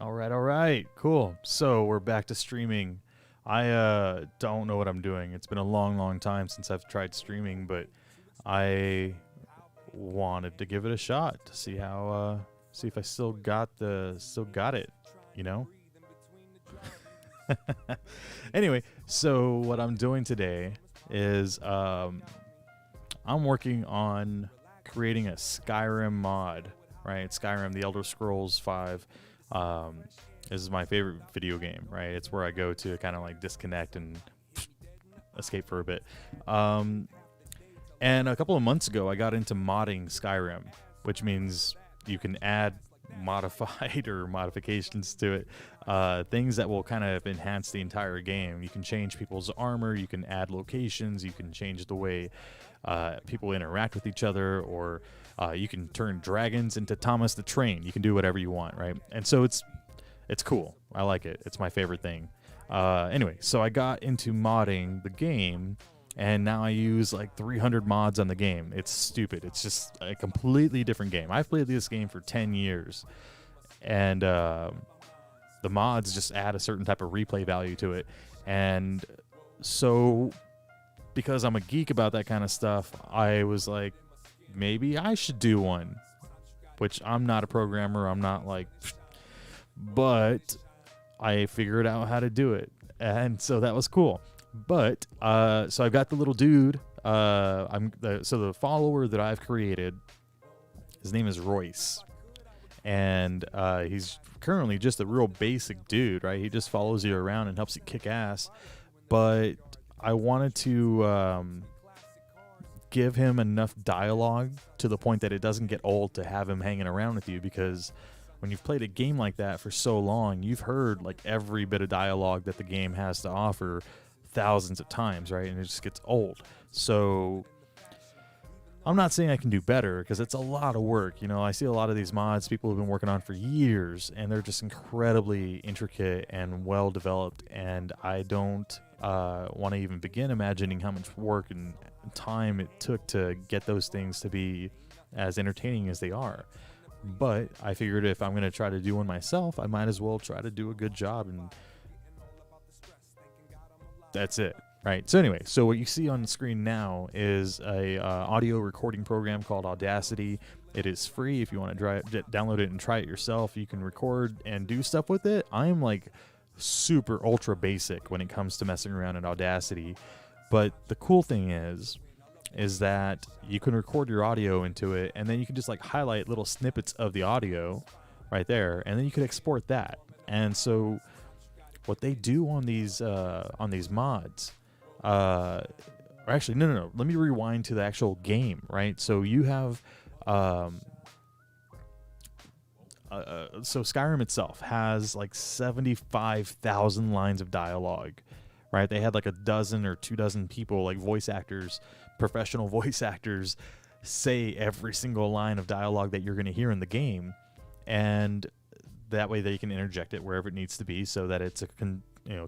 All right, cool. So we're back to streaming. I don't know what I'm doing. It's been a long, long time since I've tried streaming, but I wanted to give it a shot to see how see if I still got it, you know? Anyway, so what I'm doing today is I'm working on creating a Skyrim mod, right? Skyrim, the Elder Scrolls 5. This is my favorite video game, right? It's where I go to kind of like disconnect and escape for a bit. And a couple of months ago, I got into modding Skyrim, which means you can add modified or modifications to it, things that will kind of enhance the entire game. You can change people's armor, you can add locations, you can change the way people interact with each other, or you can turn dragons into Thomas the Train. You can do whatever you want, right? And so it's cool. I like it. It's my favorite thing. Anyway, so I got into modding the game, and now I use like 300 mods on the game. It's stupid. It's just a completely different game. I've played this game for 10 years, and the mods just add a certain type of replay value to it. And so because I'm a geek about that kind of stuff, I was like, maybe I should do one, which I'm not a programmer. I'm not like, but I figured out how to do it. And so that was cool. But so I've got the little dude. So the follower that I've created, his name is Royce, and he's currently just a real basic dude, right? He just follows you around and helps you kick ass. But I wanted to give him enough dialogue to the point that it doesn't get old to have him hanging around with you, because when you've played a game like that for so long, you've heard like every bit of dialogue that the game has to offer thousands of times, right? And it just gets old. So I'm not saying I can do better, because it's a lot of work. You know, I see a lot of these mods people have been working on for years, and they're just incredibly intricate and well developed, and I don't want to even begin imagining how much work and time it took to get those things to be as entertaining as they are. But I figured if I'm going to try to do one myself, I might as well try to do a good job, and that's it, right? So anyway, so what you see on the screen now is a audio recording program called Audacity. It is free. If you want to download it and try it yourself, you can record and do stuff with it. I'm like super ultra basic when it comes to messing around in Audacity. But the cool thing is that you can record your audio into it, and then you can just like highlight little snippets of the audio right there, and then you could export that. And so what they do on these mods, or actually, no. Let me rewind to the actual game, right? So you have, so Skyrim itself has like 75,000 lines of dialogue, right? They had like a dozen or 24 people, like voice actors, professional voice actors, say every single line of dialogue that you're going to hear in the game, and that way they can interject it wherever it needs to be, so that it's a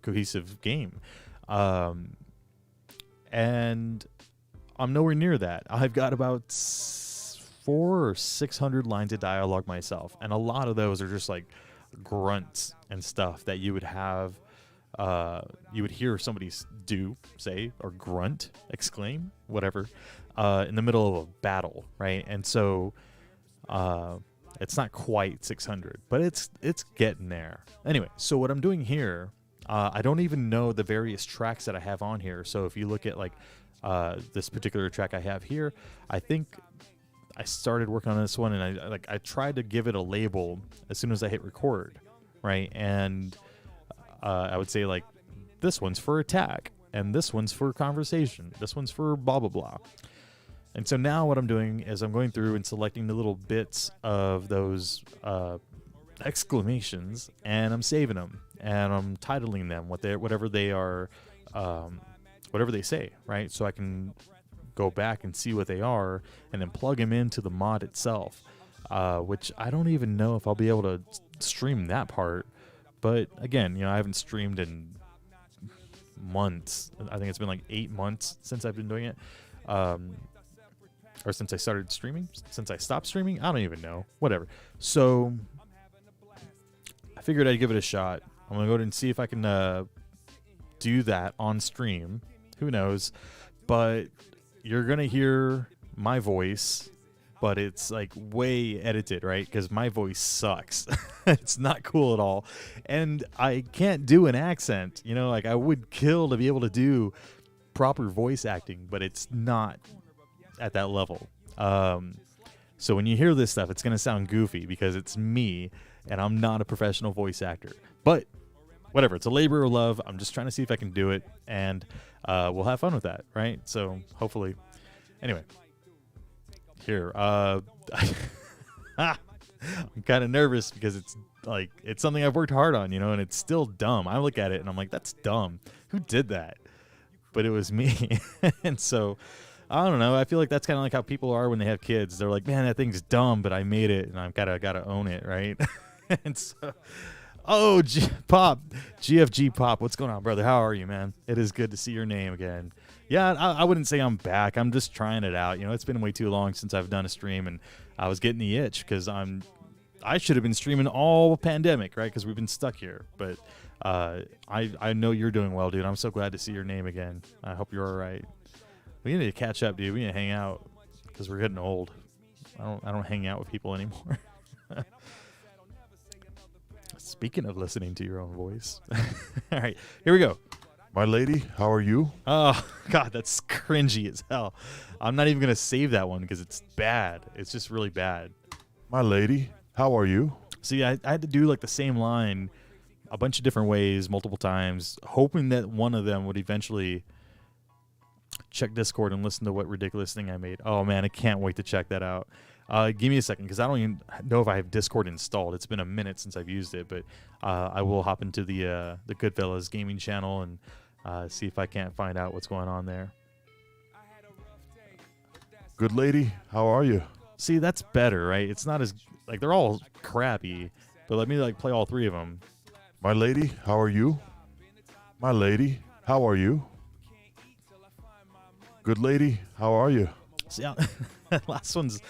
cohesive game. And I'm nowhere near that. I've got about 400 or 600 lines of dialogue myself, and a lot of those are just like grunts and stuff that you would have. You would hear somebody say, or grunt, exclaim, whatever, in the middle of a battle, right? And so it's not quite 600, but it's getting there. Anyway, so what I'm doing here, I don't even know the various tracks that I have on here. So if you look at like this particular track I have here, I think I started working on this one, and I tried to give it a label as soon as I hit record, right? And I would say like, this one's for attack, and this one's for conversation, this one's for blah blah blah. And so now what I'm doing is I'm going through and selecting the little bits of those exclamations, and I'm saving them, and I'm titling them whatever they are, whatever they say, right? So I can go back and see what they are, and then plug them into the mod itself, which I don't even know if I'll be able to stream that part. But again, I haven't streamed in months. I think it's been like 8 months since I've been doing it. Or since I started streaming, since I stopped streaming, I don't even know. Whatever. So I figured I'd give it a shot. I'm going to go ahead and see if I can do that on stream. Who knows? But you're going to hear my voice, but it's like way edited, right? Because my voice sucks. It's not cool at all. And I can't do an accent. You know, like I would kill to be able to do proper voice acting, but it's not at that level. So when you hear this stuff, it's going to sound goofy because it's me and I'm not a professional voice actor. But whatever, it's a labor of love. I'm just trying to see if I can do it, and we'll have fun with that, right? So hopefully. Anyway, here. I'm kind of nervous because it's something I've worked hard on, you know, and it's still dumb. I look at it and I'm like, that's dumb. Who did that? But it was me. And so I don't know. I feel like that's kind of like how people are when they have kids. They're like, man, that thing's dumb, but I made it, and I've gotta own it, right? And so, Pop, GFG Pop, what's going on, brother? How are you, man? It is good to see your name again. Yeah, I wouldn't say I'm back. I'm just trying it out. You know, it's been way too long since I've done a stream, and I was getting the itch because I should have been streaming all pandemic, right? Because we've been stuck here. But I know you're doing well, dude. I'm so glad to see your name again. I hope you're all right. We need to catch up, dude. We need to hang out because we're getting old. I don't hang out with people anymore. Speaking of listening to your own voice. All right, here we go. My lady, how are you? Oh, God, that's cringy as hell. I'm not even going to save that one because it's bad. It's just really bad. My lady, how are you? See, I had to do like the same line a bunch of different ways, multiple times, hoping that one of them would eventually check Discord and listen to what ridiculous thing I made. Oh, man, I can't wait to check that out. Give me a second because I don't even know if I have Discord installed. It's been a minute since I've used it, but I will hop into the Goodfellas gaming channel and see if I can't find out what's going on there. Good lady, how are you? See, that's better, right? It's not as like they're all crappy, but let me like play all three of them. My lady, how are you? My lady, how are you? Good lady, how are you? See, last one's.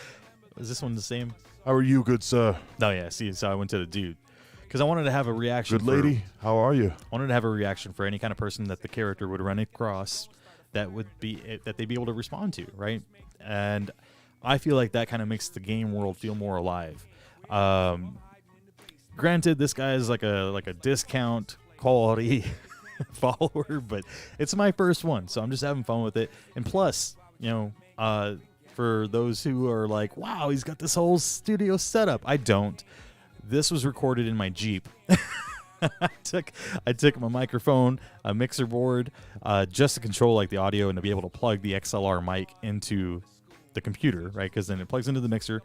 Is this one the same? How are you, good sir? Oh, yeah. See, so I went to the dude. Because I wanted to have a reaction. Good lady, how are you? I wanted to have a reaction for any kind of person that the character would run across that they'd be able to respond to, right? And I feel like that kind of makes the game world feel more alive. Granted, this guy is like a discount quality follower, but it's my first one, so I'm just having fun with it. And plus, you know, for those who are like, wow, he's got this whole studio setup. I don't. This was recorded in my Jeep. I took my microphone, a mixer board, just to control like the audio and to be able to plug the XLR mic into the computer, right? Because then it plugs into the mixer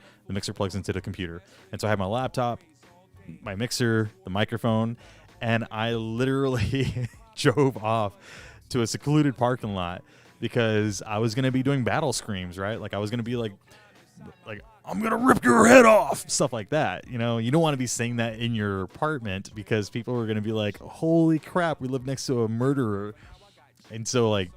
plugs into the computer. And so I have my laptop, my mixer, the microphone, and I literally drove off to a secluded parking lot because I was going to be doing battle screams, right? Like I was going to be like I'm going to rip your head off, stuff like that. You know, you don't want to be saying that in your apartment because people are going to be like, holy crap, we live next to a murderer. And so like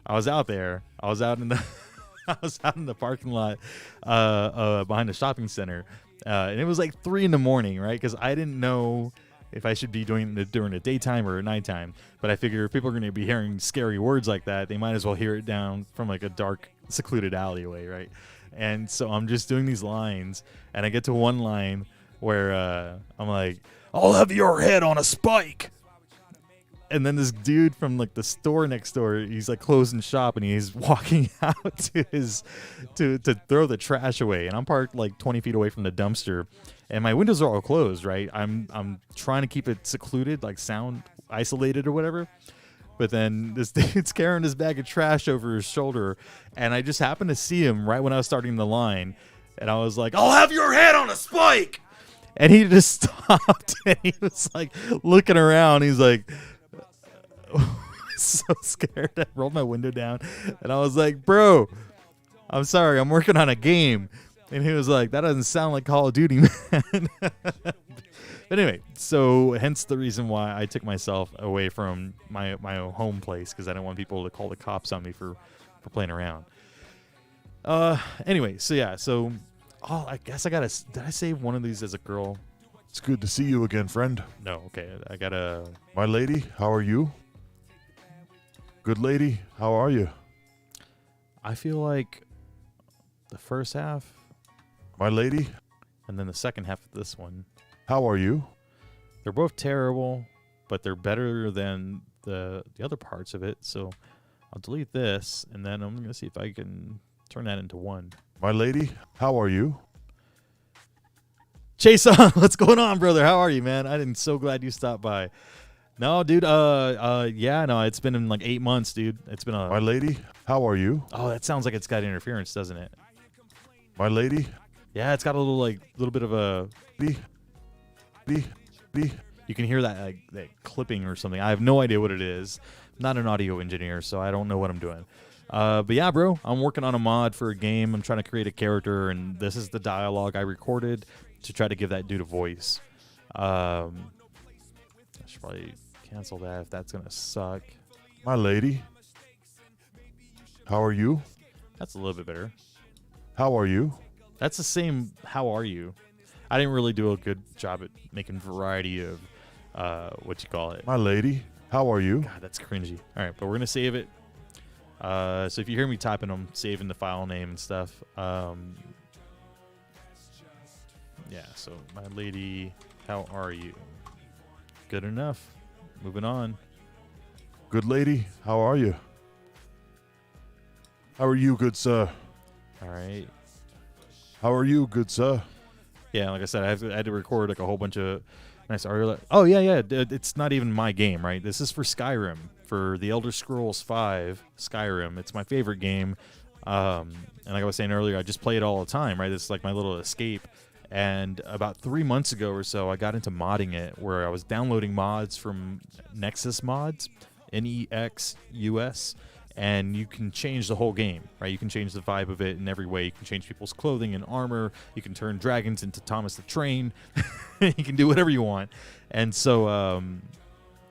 I was out there, I was out in the parking lot behind the shopping center. And it was like 3 a.m, right? Because I didn't know if I should be doing it during the daytime or nighttime. But I figure if people are going to be hearing scary words like that, they might as well hear it down from like a dark, secluded alleyway, right? And so I'm just doing these lines, and I get to one line where I'm like, I'll have your head on a spike. And then this dude from like the store next door, he's like closing shop and he's walking out to throw the trash away. And I'm parked like 20 feet away from the dumpster, and my windows are all closed, right? I'm trying to keep it secluded, like sound isolated or whatever. But then this dude's carrying his bag of trash over his shoulder, and I just happened to see him right when I was starting the line, and I was like, I'll have your head on a spike! And he just stopped, and he was like looking around. He's like, so scared. I rolled my window down, and I was like, bro, I'm sorry, I'm working on a game. And he was like, that doesn't sound like Call of Duty, man. But anyway, so hence the reason why I took myself away from my home place, because I didn't want people to call the cops on me for playing around. Anyway, so yeah, so I guess did I save one of these as a girl? It's good to see you again, friend. No, okay. I gotta. My lady, how are you? Good lady, how are you? I feel like the first half My lady, and then the second half of this one, how are you? they're both terrible, but they're better than the other parts of it. So I'll delete this, and then I'm gonna see if I can turn that into one. My lady, how are you? Chase, what's going on, brother? How are you, man? I'm so glad you stopped by. No, dude. Yeah, no, it's been in like 8 months, dude. It's been My lady, how are you? Oh, that sounds like it's got interference, doesn't it? My lady, Yeah, it's got a little bit of a. be, You can hear that clipping or something. I have no idea what it is. I'm not an audio engineer, so I don't know what I'm doing. But yeah, bro, I'm working on a mod for a game. I'm trying to create a character, and this is the dialogue I recorded to try to give that dude a voice. I should probably cancel that if that's gonna suck. My lady, how are you? That's a little bit better. How are you? That's the same. How are you? I didn't really do a good job at making variety of what you call it. My lady, how are you? God, that's cringy. All right, but we're gonna save it. So if you hear me typing, I'm saving the file name and stuff. Yeah. So my lady, how are you? Good enough. Moving on. Good lady, how are you? How are you, good sir? All right. How are you, good sir? Yeah, like I said, I had to record like a whole bunch of nice audio. Oh yeah. It's not even my game, right? This is for Skyrim, for the Elder Scrolls V Skyrim. It's my favorite game. And like I was saying earlier, I just play it all the time, right? It's like my little escape. And about 3 months ago or so, I got into modding it, where I was downloading mods from Nexus Mods, NEXUS, and you can change the whole game, right? You can change the vibe of it in every way. You can change people's clothing and armor. You can turn dragons into Thomas the Train. You can do whatever you want. And so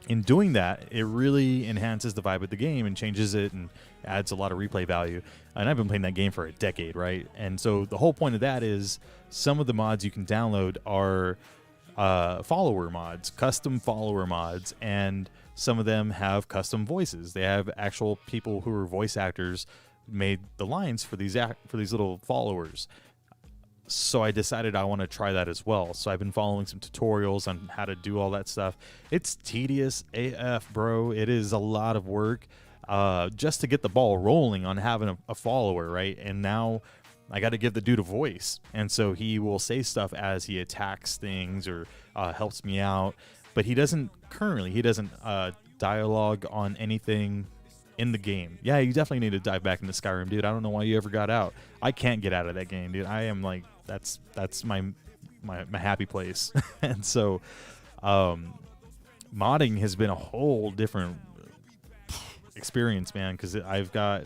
in doing that, it really enhances the vibe of the game and changes it and adds a lot of replay value. And I've been playing that game for a decade, right? And so the whole point of that is some of the mods you can download are follower mods, custom follower mods, and some of them have custom voices. They have actual people who are voice actors made the lines for these little followers. So I decided I want to try that as well. So I've been following some tutorials on how to do all that stuff. It's tedious AF, bro. It is a lot of work just to get the ball rolling on having a follower, right? And now I got to give the dude a voice. And so he will say stuff as he attacks things or helps me out. But he doesn't dialogue on anything in the game. Yeah, you definitely need to dive back into Skyrim, dude. I don't know why you ever got out. I can't get out of that game, dude. I am like, that's my happy place. And so modding has been a whole different experience, man, because I've got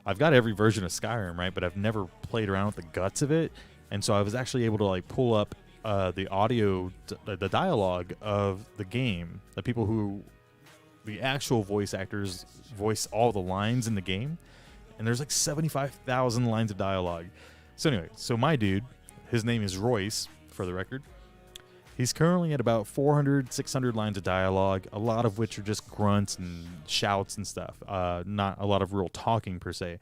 every version of Skyrim, right? But I've never played around with the guts of it. And so I was actually able to like pull up the audio, the dialogue of the game, the actual voice actors voice all the lines in the game, and there's like 75,000 lines of dialogue. So anyway, so my dude, his name is Royce, for the record. He's currently at about 400, 600 lines of dialogue, a lot of which are just grunts and shouts and stuff. Not a lot of real talking per se,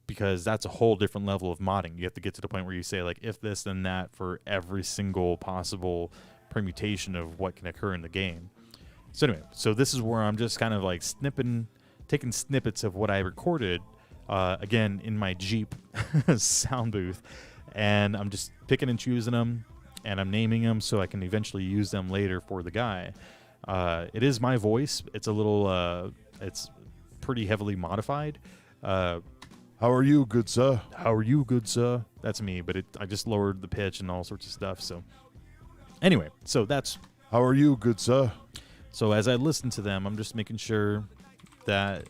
because that's a whole different level of modding. You have to get to the point where you say like, if this, then that, for every single possible permutation of what can occur in the game. So anyway, so this is where I'm just kind of like taking snippets of what I recorded, again, in my Jeep sound booth, and I'm just picking and choosing them, and I'm naming them so I can eventually use them later for the guy. It is my voice. It's a little, it's pretty heavily modified. How are you, good sir? How are you, good sir? That's me, but I just lowered the pitch and all sorts of stuff. So anyway, so that's... How are you, good sir? So as I listen to them, I'm just making sure that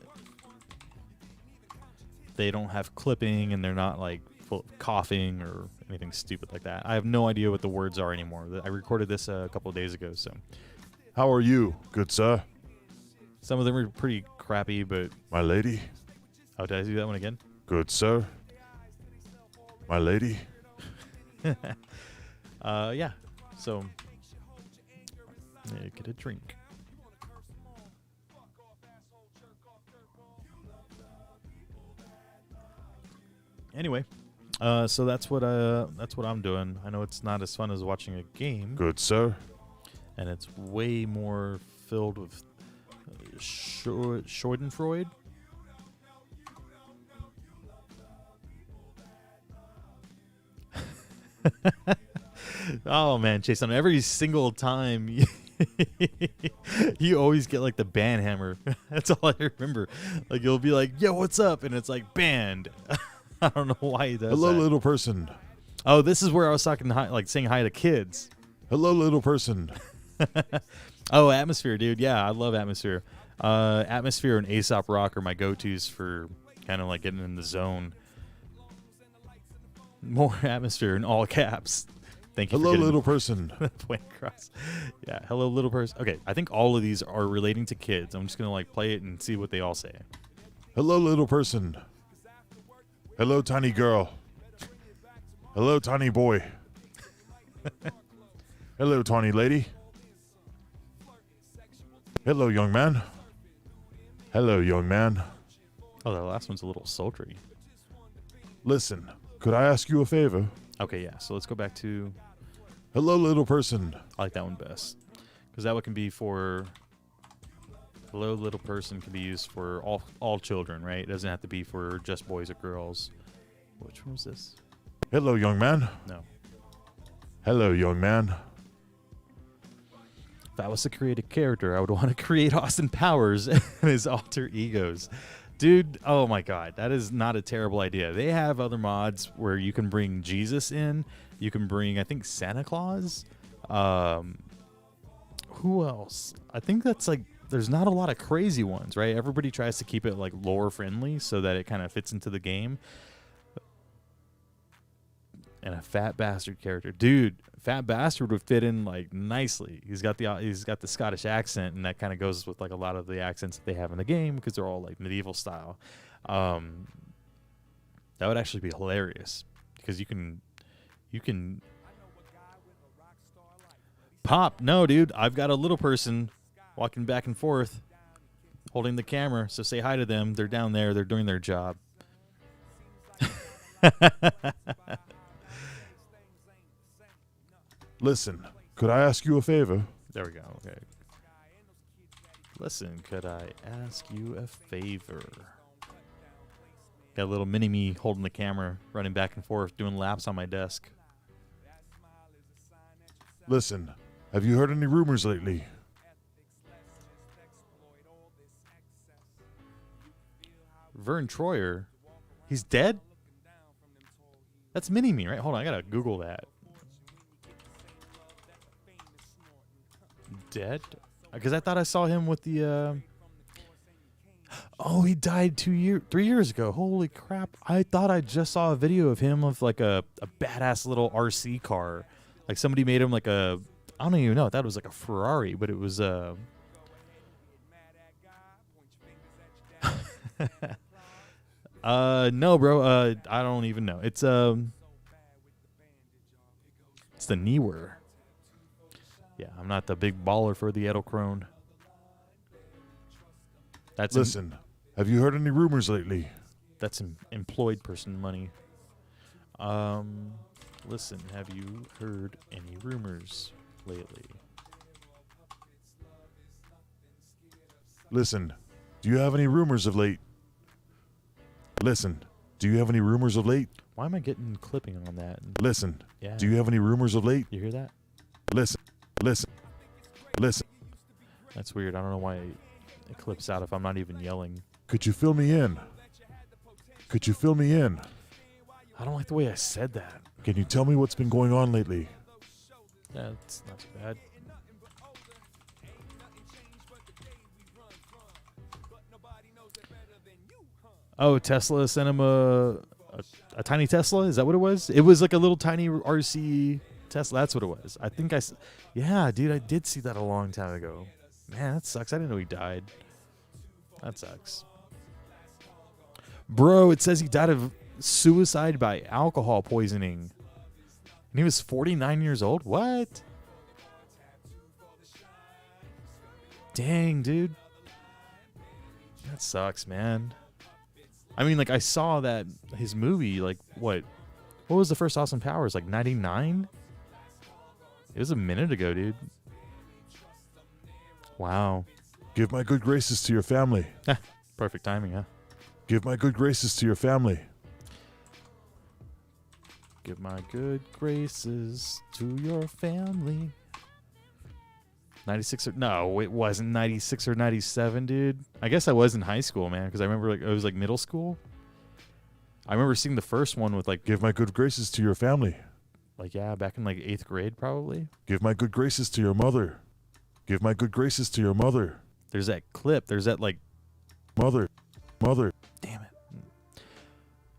they don't have clipping and they're not like full of coughing or anything stupid like that. I have no idea what the words are anymore. I recorded this a couple of days ago, so... How are you, good sir? Some of them are pretty crappy, but... My lady? Oh, did I do that one again? Good sir? My lady? Yeah. So Yeah, get a drink. Anyway, so that's what I'm doing. I know it's not as fun as watching a game, Good, sir. and it's way more filled with Schadenfreude. Oh man, Jason! Every single time you always get like the band hammer. That's all I remember. Like you'll be like, "Yo, what's up?" and it's like band. I don't know why he does Hello, that. little person. Oh, this is where I was talking hi, like saying hi to kids. Hello, little person. Oh, Atmosphere, dude. Yeah, I love Atmosphere. Atmosphere and Aesop Rock are my go-tos for kind of like getting in the zone. More Atmosphere in all caps. Thank you. Hello, for getting little person. point across. Yeah, hello, little person. Okay, I think all of these are relating to kids. I'm just gonna like play it and see what they all say. Hello, little person. Hello, tiny girl. Hello, tiny boy. Hello, tiny lady. Hello, young man. Hello, young man. Oh, the last one's a little sultry. Listen, could I ask you a favor? Okay, yeah. So let's go back to. Hello, little person. I like that one best because that one can be for. Hello, little person can be used for all children, right? It doesn't have to be for just boys or girls. Which one was this? Hello, young man. No. Hello, young man. If I was to create a character, I would want to create Austin Powers and his alter egos. Dude, oh my God, that is not a terrible idea. They have other mods where you can bring Jesus in. You can bring, I think, Santa Claus. Who else? I think that's like, there's not a lot of crazy ones, right? Everybody tries to keep it like lore friendly so that it kind of fits into the game. And a fat bastard character, dude. Fat bastard would fit in like nicely. He's got the Scottish accent, and that kind of goes with like a lot of the accents that they have in the game because they're all like medieval style. That would actually be hilarious because you can pop. No, dude, I've got a little person walking back and forth, holding the camera. So say hi to them. They're down there. They're doing their job. Listen, could I ask you a favor? There we go. Okay. Listen, could I ask you a favor? Got a little mini-me holding the camera, running back and forth, doing laps on my desk. Listen, have you heard any rumors lately? Vern Troyer? He's dead? That's mini-me, right? Hold on, I gotta Google that. Dead? Because I thought I saw him with the oh, he died 3 years ago. Holy crap. I thought I just saw a video of him of like a badass little RC car. Like somebody made him like I don't even know, I thought it was like a Ferrari, but it was no, bro, I don't even know. It's the Newer. Yeah, I'm not the big baller for the Edelkrone. That's Listen, have you heard any rumors lately? That's employed person money. Listen, have you heard any rumors lately? Listen, do you have any rumors of late? Listen, do you have any rumors of late? Why am I getting clipping on that? Listen, Yeah. do you have any rumors of late? You hear that? Listen, listen, listen. That's weird. I don't know why it clips out if I'm not even yelling. Could you fill me in? Could you fill me in? I don't like the way I said that. Can you tell me what's been going on lately? Yeah, it's not too bad. Oh, Tesla sent him a tiny Tesla? Is that what it was? It was like a little tiny RC Tesla. That's what it was. I think yeah, dude, I did see that a long time ago. Man, that sucks. I didn't know he died. That sucks. Bro, it says he died of suicide by alcohol poisoning. And he was 49 years old? What? Dang, dude. That sucks, man. I mean, like, I saw that his movie, like, what was the first Austin Powers? Like, 99? It was a minute ago, dude. Wow. Give my good graces to your family. Perfect timing, huh? Give my good graces to your family. Give my good graces to your family. 96 or no, it wasn't 96 or 97, dude. I guess I was in high school, man, because I remember like it was like middle school. I remember seeing the first one with like Give my good graces to your family. like yeah, back in like 8th grade probably. Give my good graces to your mother. Give my good graces to your mother. There's that clip. There's that like Mother. damn it.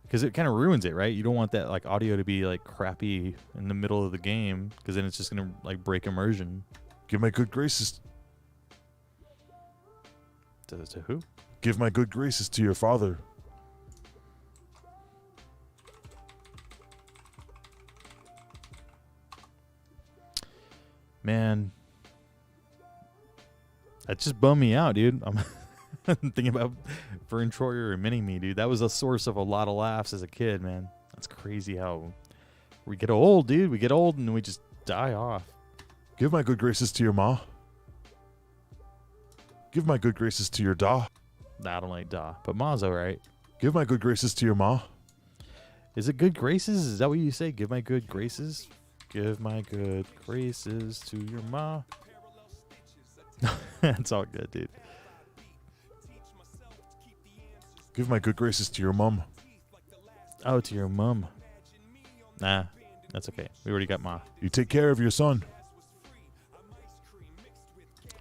Because it kind of ruins it, right? You don't want that like audio to be like crappy in the middle of the game, because then it's just gonna like break immersion. Give my good graces. To who? Give my good graces to your father. Man, that just bummed me out, dude. I'm thinking about Vern Troyer and Mini-Me, dude. That was a source of a lot of laughs as a kid, man. That's crazy how we get old, dude. We get old and we just die off. Give my good graces to your ma. Give my good graces to your da. Nah, I don't like Da, but Ma's alright. Give my good graces to your ma. Is it good graces? Is that what you say? Give my good graces? Give my good graces to your ma. That's all good, dude. Give my good graces to your mum. Oh, to your mum. Nah, that's okay. We already got ma. You take care of your son.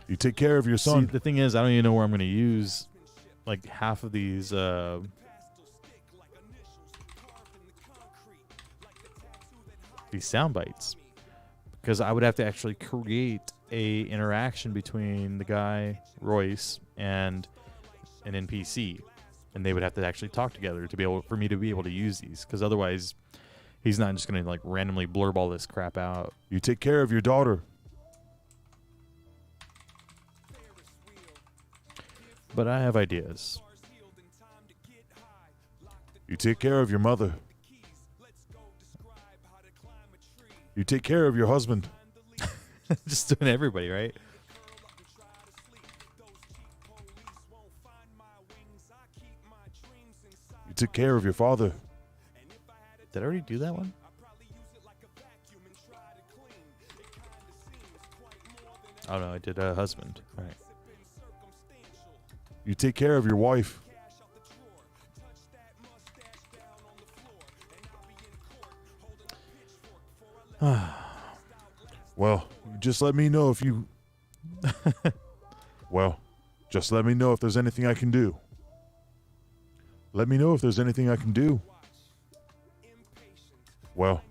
You take care of your son. See, the thing is, I don't even know where I'm going to use like half of these sound bites, because I would have to actually create a interaction between the guy Royce and an NPC, and they would have to actually talk together to be able for me to be able to use these, because otherwise he's not just going to like randomly blurb all this crap out. You take care of your daughter. But I have ideas. You take care of your mother. You take care of your husband. Just doing everybody, right? You took care of your father. Did I already do that one? Oh no, I did a husband. All right. You take care of your wife. Well, just let me know if you... Well, just let me know if there's anything I can do. Let me know if there's anything I can do. Well,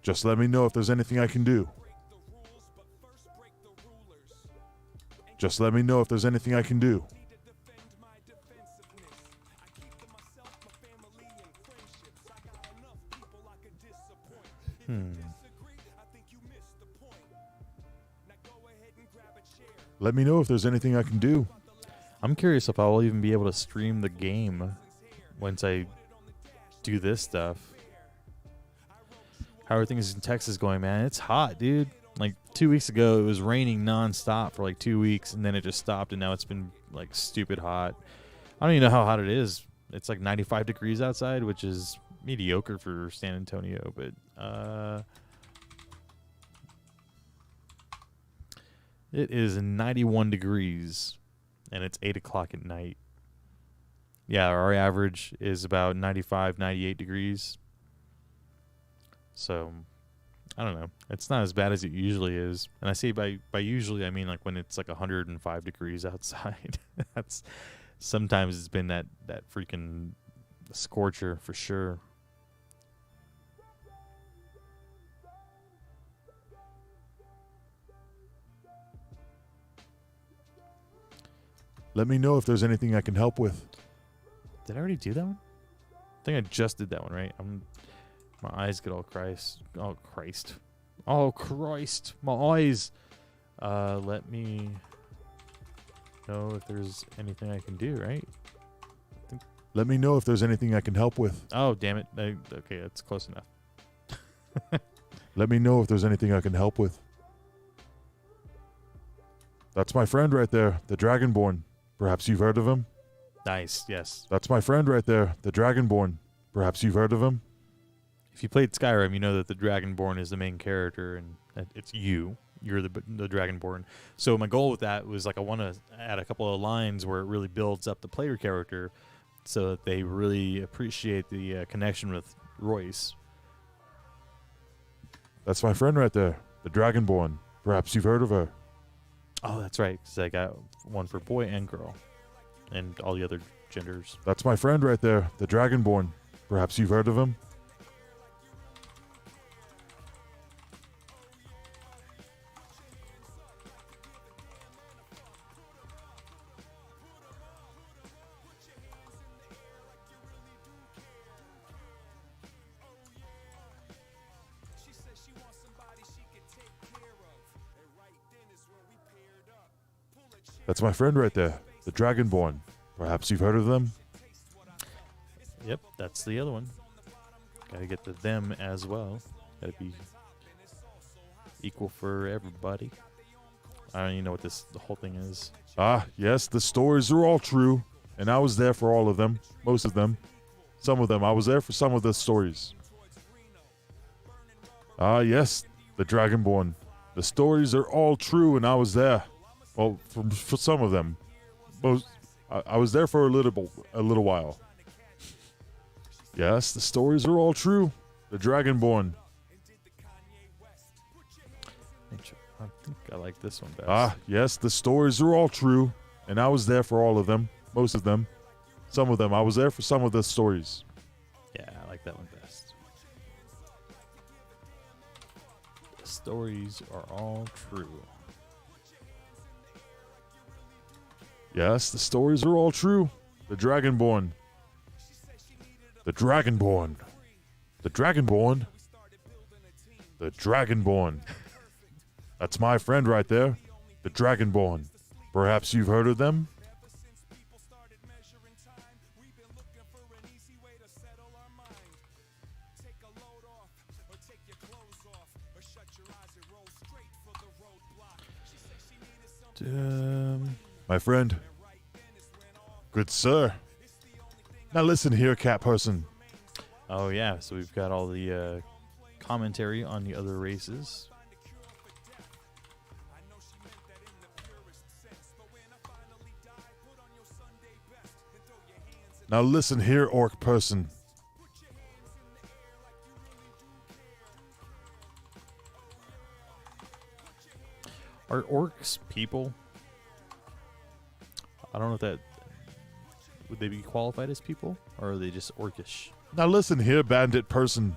just let me know if there's anything I can do. Just let me know if there's anything I can do. Let me know if there's anything I can do. I'm curious if I'll even be able to stream the game once I do this stuff. How are things in Texas going, man? It's hot, dude. Like 2 weeks ago, it was raining nonstop for like 2 weeks, and then it just stopped, and now it's been like stupid hot. I don't even know how hot it is. It's like 95 degrees outside, which is mediocre for San Antonio, but it is 91 degrees, and it's 8 o'clock at night. Yeah, our average is about 95, 98 degrees. So, I don't know. It's not as bad as it usually is. And I say by usually, I mean like when it's like 105 degrees outside. That's sometimes it's been that freaking scorcher for sure. Let me know if there's anything I can help with. Did I already do that one? I think I just did that one, right? My eyes get all Christ. Oh, Christ. Oh, Christ. My eyes. Let me know if there's anything I can do, right? Let me know if there's anything I can help with. Oh, damn it. Okay, that's close enough. Let me know if there's anything I can help with. That's my friend right there, the Dragonborn. Perhaps you've heard of him? Nice, yes. That's my friend right there, the Dragonborn. Perhaps you've heard of him? If you played Skyrim, you know that the Dragonborn is the main character, and it's you. You're the Dragonborn. So my goal with that was, like, I want to add a couple of lines where it really builds up the player character so that they really appreciate the connection with Royce. That's my friend right there, the Dragonborn. Perhaps you've heard of her. Oh, that's right, because I got one for boy and girl and all the other genders. That's my friend right there, the Dragonborn. Perhaps you've heard of him? That's my friend right there, the Dragonborn. Perhaps you've heard of them? Yep, that's the other one. Gotta get the them as well. Gotta be equal for everybody. I don't even know what the whole thing is. Ah, yes, the stories are all true, and I was there for all of them, most of them. Some of them, I was there for some of the stories. Ah, yes, the Dragonborn. The stories are all true, and I was there. Well, for some of them. Most, I was there for a little while. Yes, the stories are all true. The Dragonborn. I think I like this one best. Ah, yes, the stories are all true, and I was there for all of them, most of them. Some of them, I was there for some of the stories. Yeah, I like that one best. The stories are all true. Yes, the stories are all true. The Dragonborn. The Dragonborn. The Dragonborn. The Dragonborn. That's my friend right there. The Dragonborn. Perhaps you've heard of them? My friend. Good sir. Now listen here, cat person. Oh, yeah, so we've got all the commentary on the other races. Now listen here, orc person. Are orcs people? I don't know if that... Would they be qualified as people? Or are they just orcish? Now listen here, bandit person.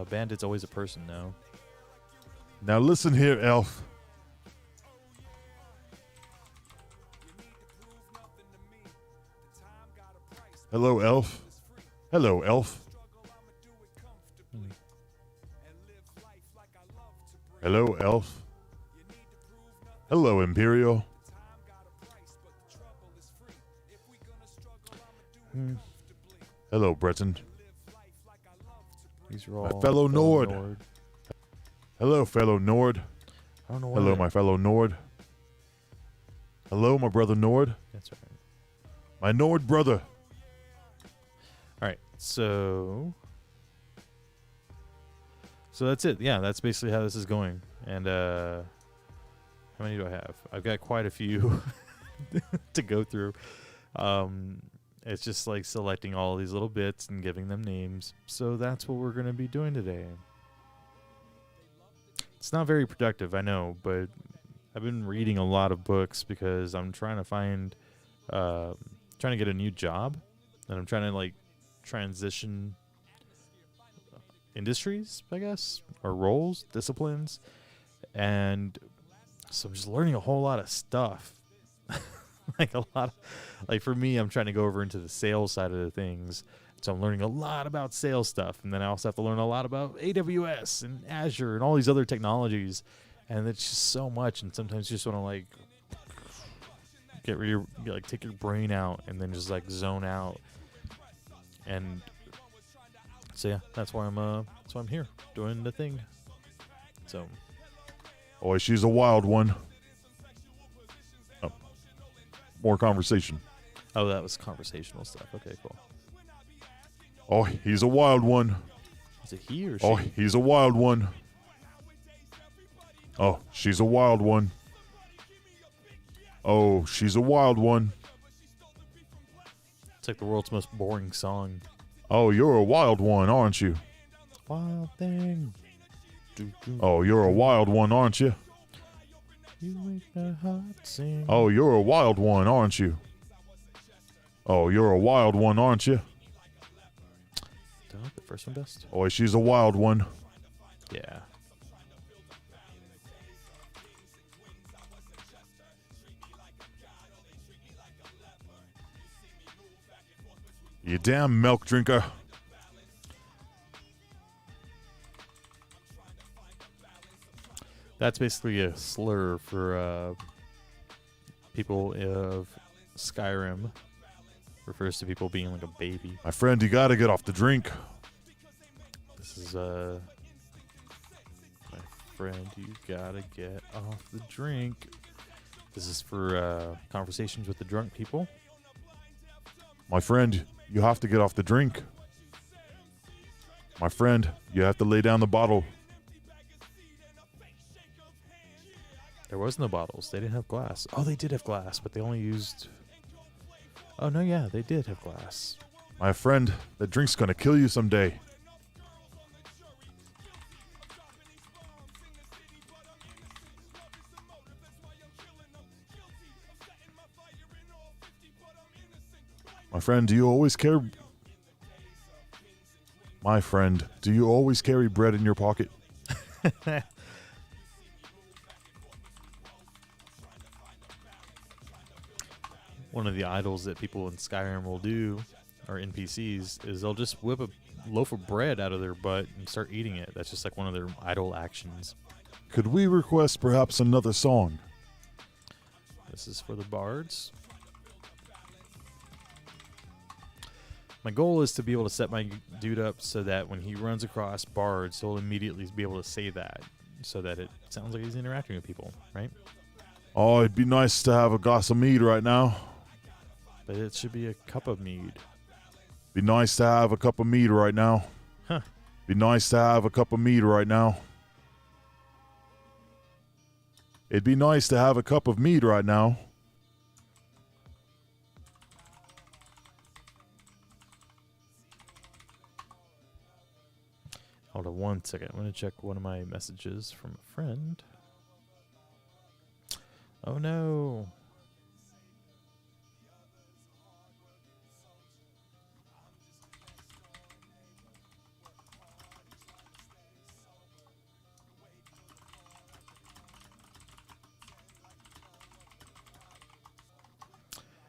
Bandit's always a person, no. Now listen here, elf. Hello, elf. Hello, elf. Hello, elf. Hello, Imperial. Hello, Breton. These are all My fellow Nord. Hello, fellow Nord. I don't know why. Hello, my fellow Nord. Hello, my brother Nord. That's right. My Nord brother. All right, so that's it. Yeah, that's basically how this is going. And how many do I have? I've got quite a few to go through. It's just like selecting all these little bits and giving them names. So that's what we're going to be doing today. It's not very productive, I know, but I've been reading a lot of books because I'm trying to find, trying to get a new job, and I'm trying to like transition industries, I guess, or roles, disciplines, and so I'm just learning a whole lot of stuff. Like a lot of, like for me, I'm trying to go over into the sales side of the things. So I'm learning a lot about sales stuff. And then I also have to learn a lot about AWS and Azure and all these other technologies. And it's just so much. And sometimes you just want to like take your brain out and then just like zone out. And so yeah, that's why I'm here doing the thing. So, Oh, she's a wild one. Oh, more conversation. oh, that was conversational stuff. Okay, cool. Oh, he's a wild one. Is it he or she? Oh, he's a wild one. Oh, she's a wild one. Oh, she's a wild one. It's like the world's most boring song. Oh, you're a wild one, aren't you? Wild thing. Oh, you're a wild one, aren't you? You make my heart sing. Oh, you're a wild one, aren't you? Oh, you're a wild one, aren't you? Do I like the first one best? Oh, she's a wild one. Yeah. You damn milk drinker. That's basically a slur for people of Skyrim. Refers to people being like a baby. My friend, you gotta get off the drink. This is my friend, you gotta get off the drink. This is for conversations with the drunk people. My friend, you have to get off the drink. My friend, you have to lay down the bottle. There was no bottles. They didn't have glass. Oh, they did have glass, but they only used... Oh, no, yeah, they did have glass. My friend, that drink's gonna kill you someday. My friend, do you always carry... My friend, do you always carry bread in your pocket? One of the idols that people in Skyrim will do, or NPCs, is they'll just whip a loaf of bread out of their butt and start eating it. That's just like one of their idol actions. Could we request perhaps another song? This is for the bards. My goal is to be able to set my dude up so that when he runs across bards, he'll immediately be able to say that, so that it sounds like he's interacting with people, right? Oh, it'd be nice to have a glass of mead right now. But it should be a cup of mead. Be nice to have a cup of mead right now. Huh. Be nice to have a cup of mead right now. It'd be nice to have a cup of mead right now. Hold on one second. I'm going to check one of my messages from a friend. Oh, no.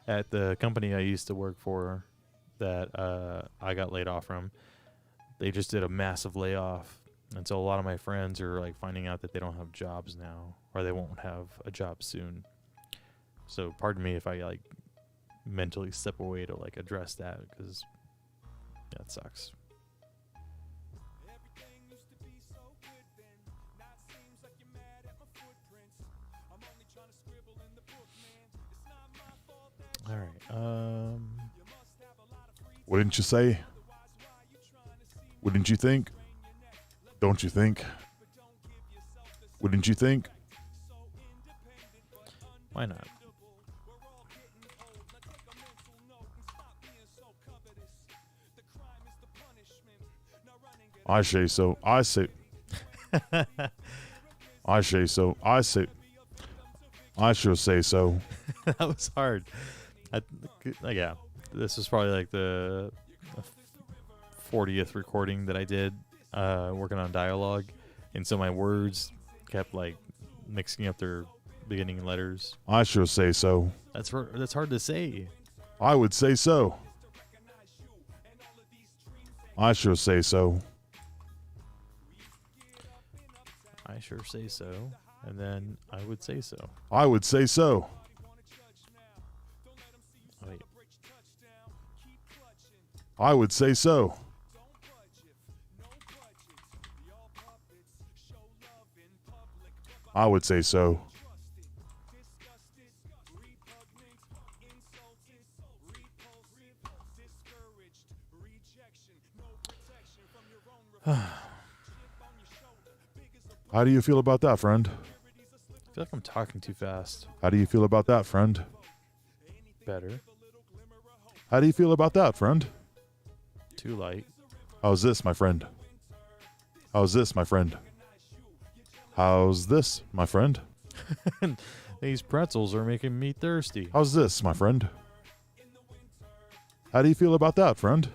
At the company I used to work for that I got laid off from, they just did a massive layoff. And so a lot of my friends are like finding out that they don't have jobs now, or they won't have a job soon. So pardon me if I like mentally step away to like address that, because that sucks. All right. Wouldn't you say? Wouldn't you think? Don't you think? Wouldn't you think? Why not? I say so. I say. I say so. I say. I sure say so. That was hard. Yeah, this was probably like the 40th recording that I did, working on dialogue, and so my words kept like mixing up their beginning letters. I sure say so. That's hard to say. I would say so. I sure say so. I sure say so, and then I would say so. I would say so. I would say so. I would say so. How do you feel about that, friend? I feel like I'm talking too fast. How do you feel about that, friend? Better. How do you feel about that, friend? Too light. How's this, my friend? How's this, my friend? How's this, my friend? These pretzels are making me thirsty. How's this, my friend? How do you feel about that, friend?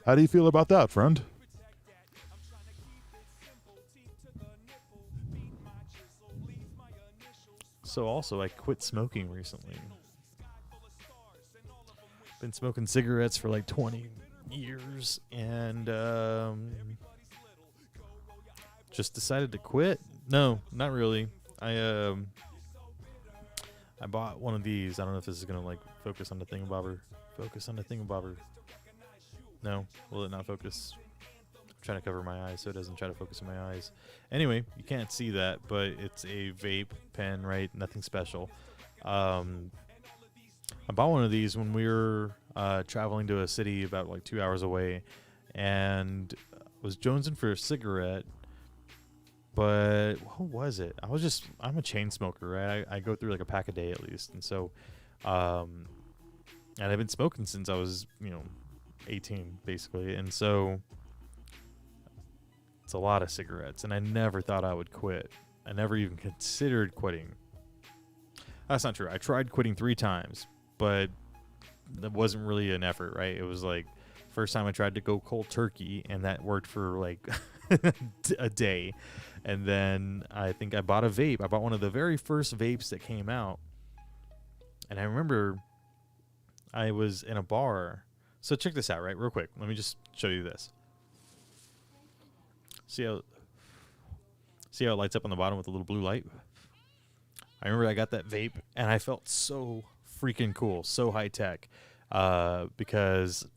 How do you feel about that, friend? So also, I quit smoking recently. Been smoking cigarettes for like 20 years, and just decided to quit. No, not really. I bought one of these. I don't know if this is gonna like focus on the thingamabobber. Focus on the thingamabobber. No, will it not focus? I'm trying to cover my eyes so it doesn't try to focus on my eyes. Anyway, you can't see that, but it's a vape pen, right? Nothing special. I bought one of these when we were traveling to a city about like 2 hours away, and was jonesing for a cigarette. But what was it? I'm a chain smoker, right? I go through like a pack a day at least, and so, and I've been smoking since I was 18 basically, and so it's a lot of cigarettes, and I never thought I would quit. I never even considered quitting. That's not true. I tried quitting 3 times, but that wasn't really an effort, right? It was like first time I tried to go cold turkey, and that worked for like a day, and then I think I bought a vape. I bought one of the very first vapes that came out, and I remember I was in a bar. So check this out, right? Real quick. Let me just show you this. See how it lights up on the bottom with a little blue light? I remember I got that vape, and I felt so freaking cool, so high tech, because,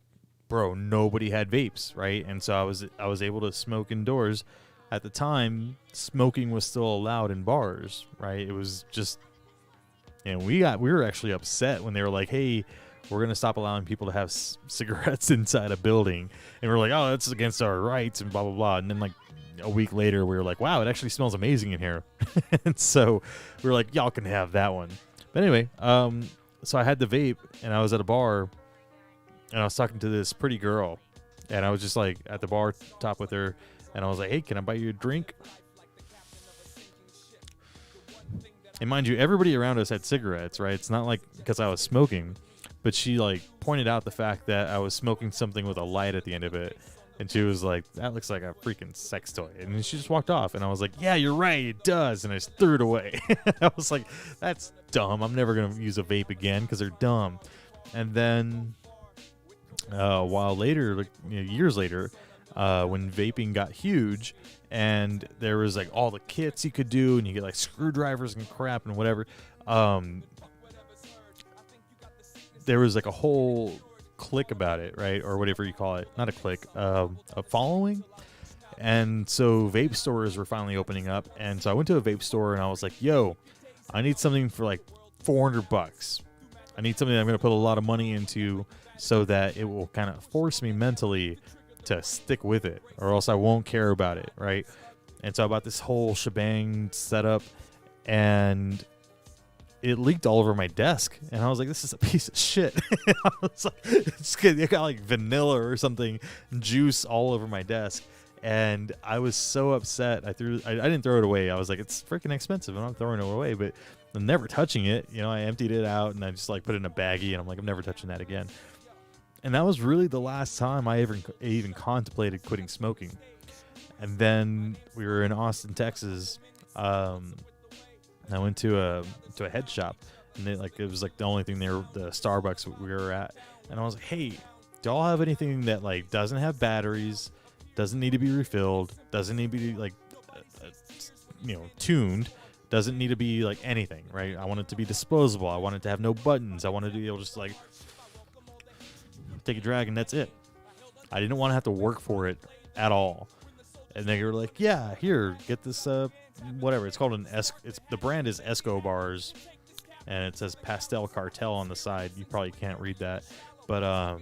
bro, nobody had vapes, right? And so I was able to smoke indoors. At the time, smoking was still allowed in bars, right? It was just, and we were actually upset when they were like, hey, we're going to stop allowing people to have cigarettes inside a building. And we're like, oh, that's against our rights and blah, blah, blah. And then like a week later, we were like, wow, it actually smells amazing in here. And so we were like, y'all can have that one. But anyway, so I had the vape, and I was at a bar, and I was talking to this pretty girl. And I was just like at the bar top with her, and I was like, hey, can I buy you a drink? And mind you, everybody around us had cigarettes, right? It's not like because I was smoking. But she like pointed out the fact that I was smoking something with a light at the end of it, and she was like, "That looks like a freaking sex toy." And then she just walked off, and I was like, "Yeah, you're right, it does." And I just threw it away. I was like, "That's dumb. I'm never gonna use a vape again because they're dumb." And then a while later, like years later, when vaping got huge, and there was like all the kits you could do, and you get like screwdrivers and crap and whatever. There was like a whole clique about it, right? Or whatever you call it. Not a clique, a following. And so vape stores were finally opening up. And so I went to a vape store, and I was like, yo, I need something for like $400. I need something that I'm going to put a lot of money into so that it will kind of force me mentally to stick with it, or else I won't care about it, right? And so I bought this whole shebang setup, and it leaked all over my desk, and I was like, this is a piece of shit. I was like, it got like vanilla or something, juice all over my desk, and I was so upset. I didn't throw it away. I was like, it's freaking expensive. I'm not throwing it away, but I'm never touching it. I emptied it out, and I just like put it in a baggie, and I'm like, I'm never touching that again. And that was really the last time I even contemplated quitting smoking. And then we were in Austin, Texas, I went to a head shop, and it was like the only thing there, the Starbucks we were at, and I was like, hey, do y'all have anything that like doesn't have batteries, doesn't need to be refilled, doesn't need to be like tuned, doesn't need to be like anything, right? I want it to be disposable. I want it to have no buttons. I wanted to be able to just like take a drag and that's it. I didn't want to have to work for it at all. And they were like, yeah, here, get this whatever. It's called the brand is Esco Bars, and it says Pastel Cartel on the side. You probably can't read that. But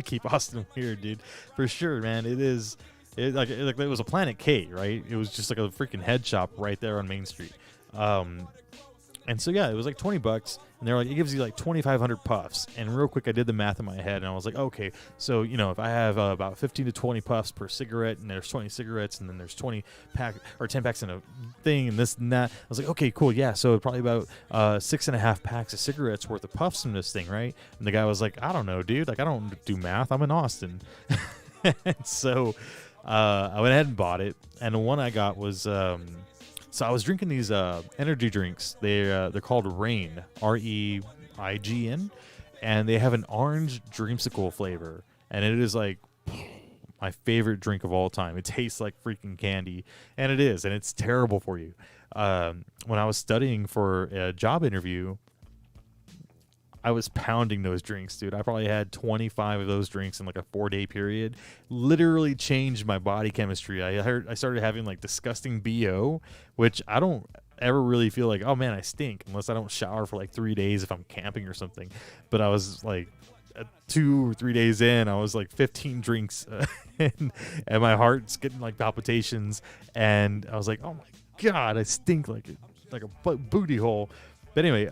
keep Austin weird, dude. For sure, man. It is it was a Planet K, right? It was just like a freaking head shop right there on Main Street. And so yeah, it was like $20, and they're like, it gives you like 2,500 puffs. And real quick, I did the math in my head, and I was like, okay, so if I have about 15 to 20 puffs per cigarette, and there's 20 cigarettes, and then there's 10 packs in a thing, and this and that. I was like, okay, cool, yeah. So probably about 6.5 packs of cigarettes worth of puffs in this thing, right? And the guy was like, I don't know, dude. Like, I don't do math. I'm in Austin. And so I went ahead and bought it, and the one I got was. So I was drinking these energy drinks. They're called Reign, REIGN, and they have an orange dreamsicle flavor, and it is like my favorite drink of all time. It tastes like freaking candy, and it is, and it's terrible for you. When I was studying for a job interview, I was pounding those drinks, dude. I probably had 25 of those drinks in like a 4-day period. Literally changed my body chemistry. I started having like disgusting BO, which I don't ever really feel like, oh man, I stink unless I don't shower for like 3 days if I'm camping or something. But I was like 2 or 3 days in, I was like 15 drinks and my heart's getting like palpitations. And I was like, oh my God, I stink like a booty hole. But anyway,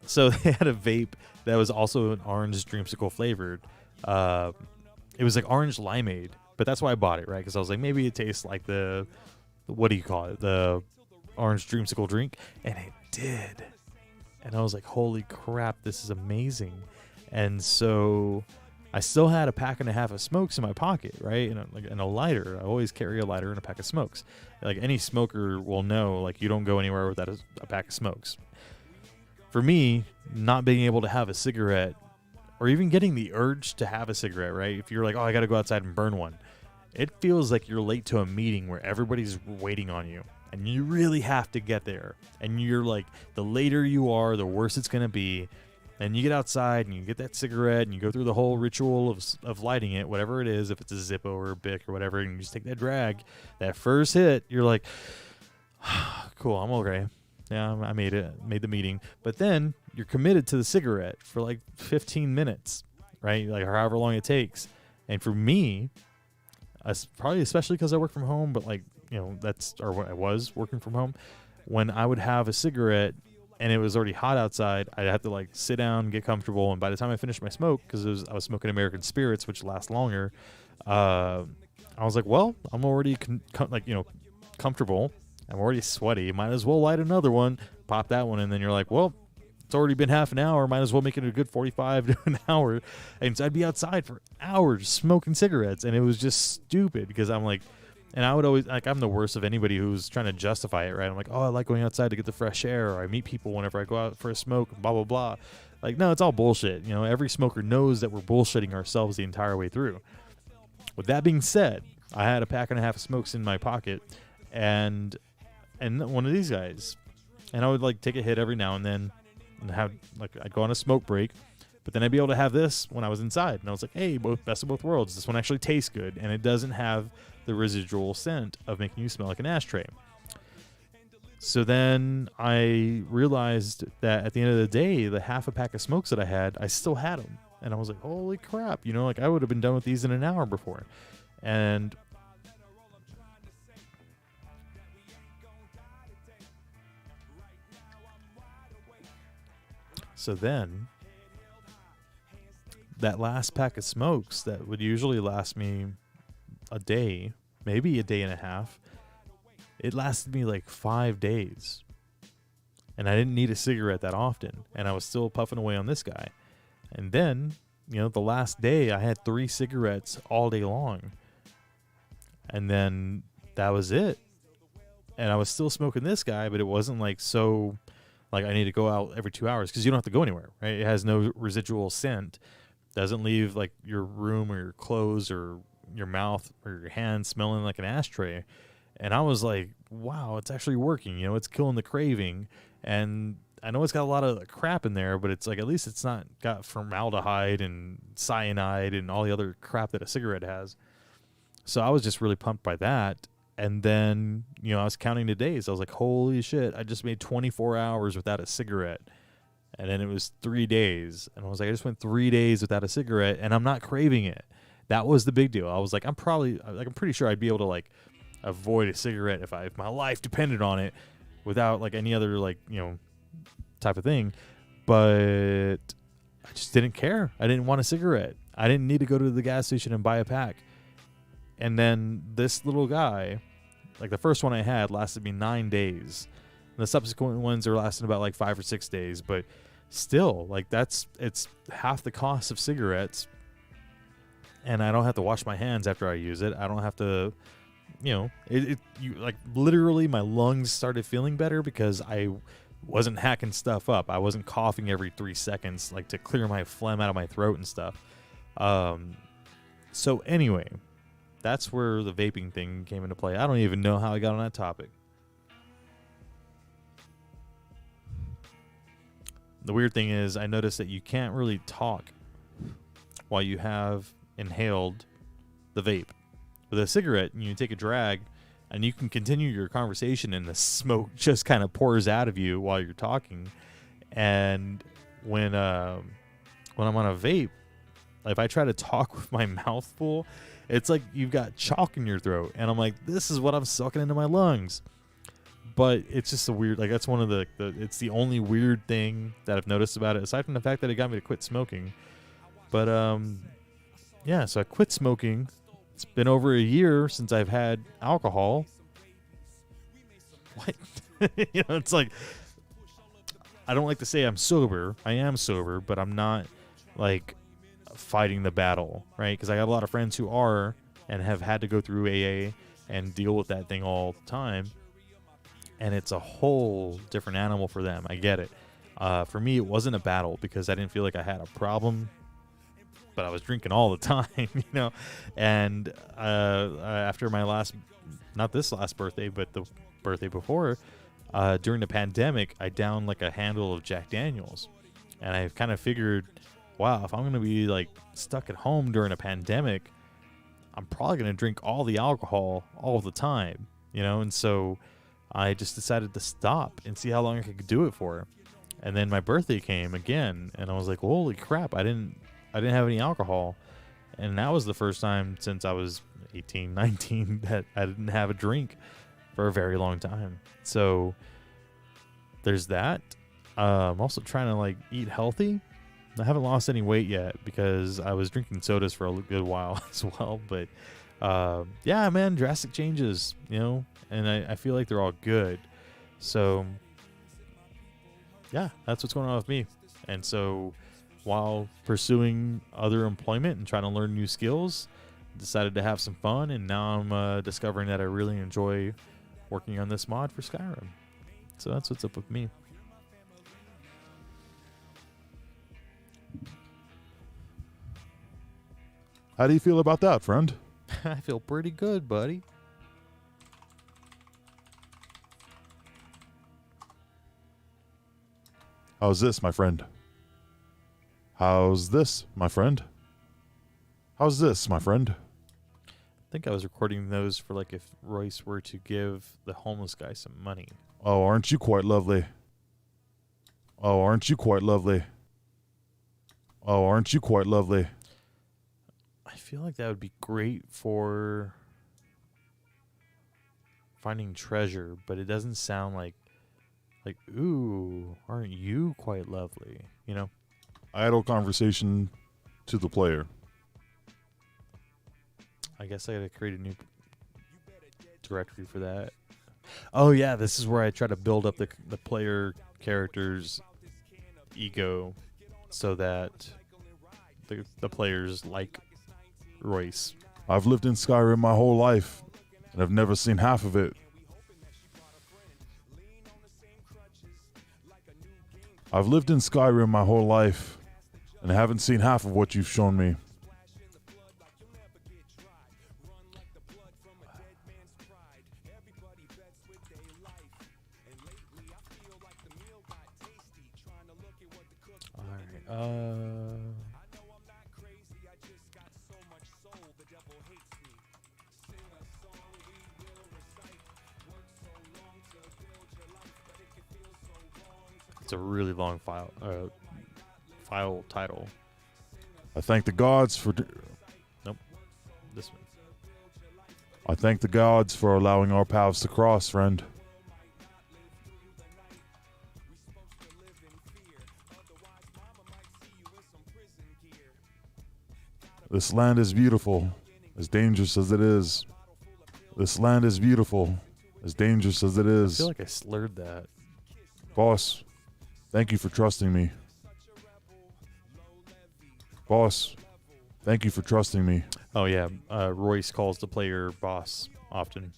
so they had a vape that was also an orange dreamsicle flavored. It was like orange limeade, but that's why I bought it, right? Because I was like, maybe it tastes like the what do you call it? The orange dreamsicle drink, and it did. And I was like, holy crap, this is amazing. And so I still had a pack and a half of smokes in my pocket, right? And a lighter. I always carry a lighter and a pack of smokes. Like any smoker will know, like you don't go anywhere without a pack of smokes. For me, not being able to have a cigarette or even getting the urge to have a cigarette, right? If you're like, oh, I got to go outside and burn one, it feels like you're late to a meeting where everybody's waiting on you and you really have to get there. And you're like, the later you are, the worse it's going to be. And you get outside and you get that cigarette and you go through the whole ritual of lighting it, whatever it is, if it's a Zippo or a Bic or whatever, and you just take that drag. That first hit, you're like, cool, I'm okay. Yeah, I made the meeting. But then you're committed to the cigarette for like 15 minutes, right? Like however long it takes. And for me, probably especially because I work from home, but like, what I was working from home, when I would have a cigarette and it was already hot outside, I'd have to like sit down, get comfortable. And by the time I finished my smoke, because I was smoking American Spirits, which last longer, I was like, well, I'm already comfortable. I'm already sweaty. Might as well light another one. Pop that one, and then you're like, well, it's already been half an hour. Might as well make it a good 45 to an hour. And so I'd be outside for hours smoking cigarettes, and it was just stupid because I'm like, and I would always, like, I'm the worst of anybody who's trying to justify it, right? I'm like, oh, I like going outside to get the fresh air, or I meet people whenever I go out for a smoke, blah, blah, blah. Like, no, it's all bullshit. Every smoker knows that we're bullshitting ourselves the entire way through. With that being said, I had a pack and a half of smokes in my pocket, and one of these guys, and I would like take a hit every now and then and have like I'd go on a smoke break, but then I'd be able to have this when I was inside, and I was like, hey, best of both worlds. This one actually tastes good, and it doesn't have the residual scent of making you smell like an ashtray. So then I realized that at the end of the day, the half a pack of smokes that I had, I still had them, and I was like, holy crap, like I would have been done with these in an hour before. And so then, that last pack of smokes that would usually last me a day, maybe a day and a half, it lasted me like 5 days. And I didn't need a cigarette that often. And I was still puffing away on this guy. And then, the last day, I had 3 cigarettes all day long. And then that was it. and I was still smoking this guy, but it wasn't like so like I need to go out every 2 hours because you don't have to go anywhere, right? It has no residual scent, doesn't leave like your room or your clothes or your mouth or your hands smelling like an ashtray. And I was like, wow, it's actually working. You know, it's killing the craving. And I know it's got a lot of crap in there, but it's like at least it's not got formaldehyde and cyanide and all the other crap that a cigarette has. So I was just really pumped by that. And then, you know, I was counting the days. I was like, holy shit, I just made 24 hours without a cigarette. And then it was 3 days. And I was like, I just went 3 days without a cigarette, and I'm not craving it. That was the big deal. I was like, I'm pretty sure I'd be able to, like, avoid a cigarette if my life depended on it without, like, any other, like, you know, type of thing. But I just didn't care. I didn't want a cigarette. I didn't need to go to the gas station and buy a pack. And then this little guy, like the first one I had lasted me 9 days. And the subsequent ones are lasting about like 5 or 6 days. But still, like it's half the cost of cigarettes. And I don't have to wash my hands after I use it. I don't have to, you know, you like literally my lungs started feeling better because I wasn't hacking stuff up. I wasn't coughing every 3 seconds, like to clear my phlegm out of my throat and stuff. So anyway, that's where the vaping thing came into play. I don't even know how I got on that topic. The weird thing is I noticed that you can't really talk while you have inhaled the vape. With a cigarette, you take a drag and you can continue your conversation and the smoke just kind of pours out of you while you're talking. And when I'm on a vape, if I try to talk with my mouth full, it's like you've got chalk in your throat. And I'm like, this is what I'm sucking into my lungs. But it's just a weird, like that's one of it's the only weird thing that I've noticed about it, aside from the fact that it got me to quit smoking. But yeah, so I quit smoking. It's been over a year since I've had alcohol. What? You know, it's like, I don't like to say I'm sober. I am sober, but I'm not like fighting the battle, right? Because I got a lot of friends who are and have had to go through AA and deal with that thing all the time. And it's a whole different animal for them. I get it. For me, it wasn't a battle because I didn't feel like I had a problem, but I was drinking all the time, you know. And after my not this last birthday, but the birthday before, during the pandemic, I downed like a handle of Jack Daniels. And I kind of figured, wow, if I'm going to be like stuck at home during a pandemic, I'm probably going to drink all the alcohol all the time, you know. And so I just decided to stop and see how long I could do it for. And then my birthday came again, and I was like, holy crap, I didn't have any alcohol. And that was the first time since I was 18, 19 that I didn't have a drink for a very long time. So there's that. I'm also trying to like eat healthy. I haven't lost any weight yet because I was drinking sodas for a good while as well. But yeah, man, drastic changes, you know, and I feel like they're all good. So yeah, that's what's going on with me. And so while pursuing other employment and trying to learn new skills, decided to have some fun. And now I'm discovering that I really enjoy working on this mod for Skyrim. So that's what's up with me. How do you feel about that, friend? I feel pretty good, buddy. How's this, my friend? How's this, my friend? How's this, my friend? I think I was recording those for like if Royce were to give the homeless guy some money. Oh, aren't you quite lovely? Oh, aren't you quite lovely? Oh, aren't you quite lovely? I feel like that would be great for finding treasure, but it doesn't sound like, ooh, aren't you quite lovely? You know? Idle conversation to the player. I guess I gotta create a new directory for that. Oh yeah, this is where I try to build up the player character's ego so that the players like Royce. I've lived in Skyrim my whole life, and I've never seen half of it. I've lived in Skyrim my whole life, and I haven't seen half of what you've shown me. It's a really long file title. I thank the gods for... Nope. This one. I thank the gods for allowing our paths to cross, friend. This land is beautiful, as dangerous as it is. This land is beautiful, as dangerous as it I is. feel like I slurred that. Boss, thank you for trusting me. Boss, thank you for trusting me. Oh yeah, Royce calls the player boss often.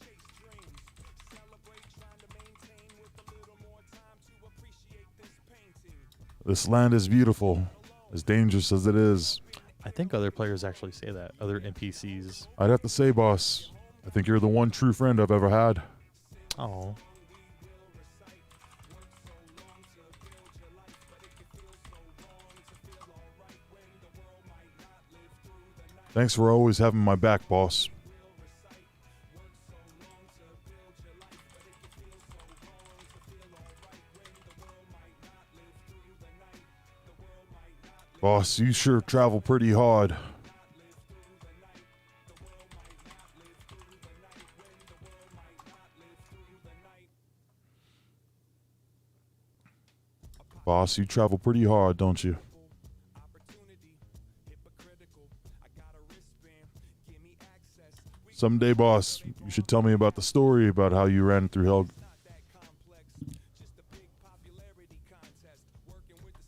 This land is beautiful, as dangerous as it is. I think other players actually say that. Other NPCs. I'd have to say, boss, I think you're the one true friend I've ever had. Oh. Thanks for always having my back, boss. Boss, you sure travel pretty hard. Boss, you travel pretty hard, don't you? Someday, boss, you should tell me about the story about how you ran through hell.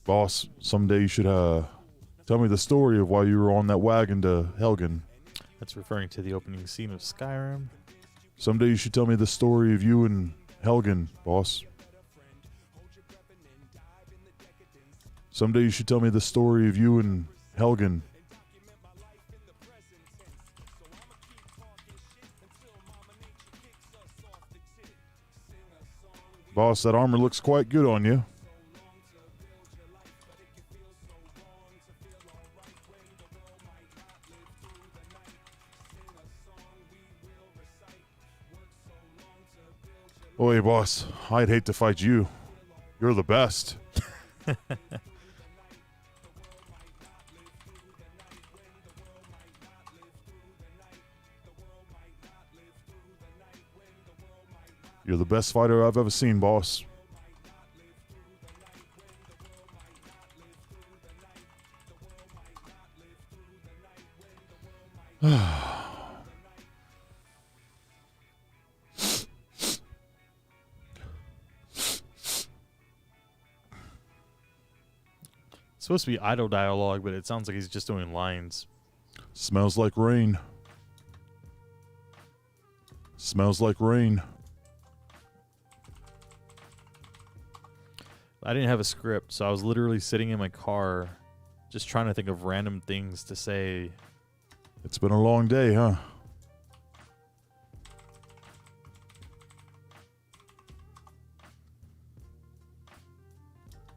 Boss, someday you should tell me the story of why you were on that wagon to Helgen. That's referring to the opening scene of Skyrim. Someday you should tell me the story of you and Helgen, boss. Someday you should tell me the story of you and Helgen. Boss, that armor looks quite good on you. Oi, boss, I'd hate to fight you. You're the best. You're the best fighter I've ever seen, boss. It's supposed to be idle dialogue, but it sounds like he's just doing lines. Smells like rain. Smells like rain. I didn't have a script, so I was literally sitting in my car just trying to think of random things to say. It's been a long day, huh?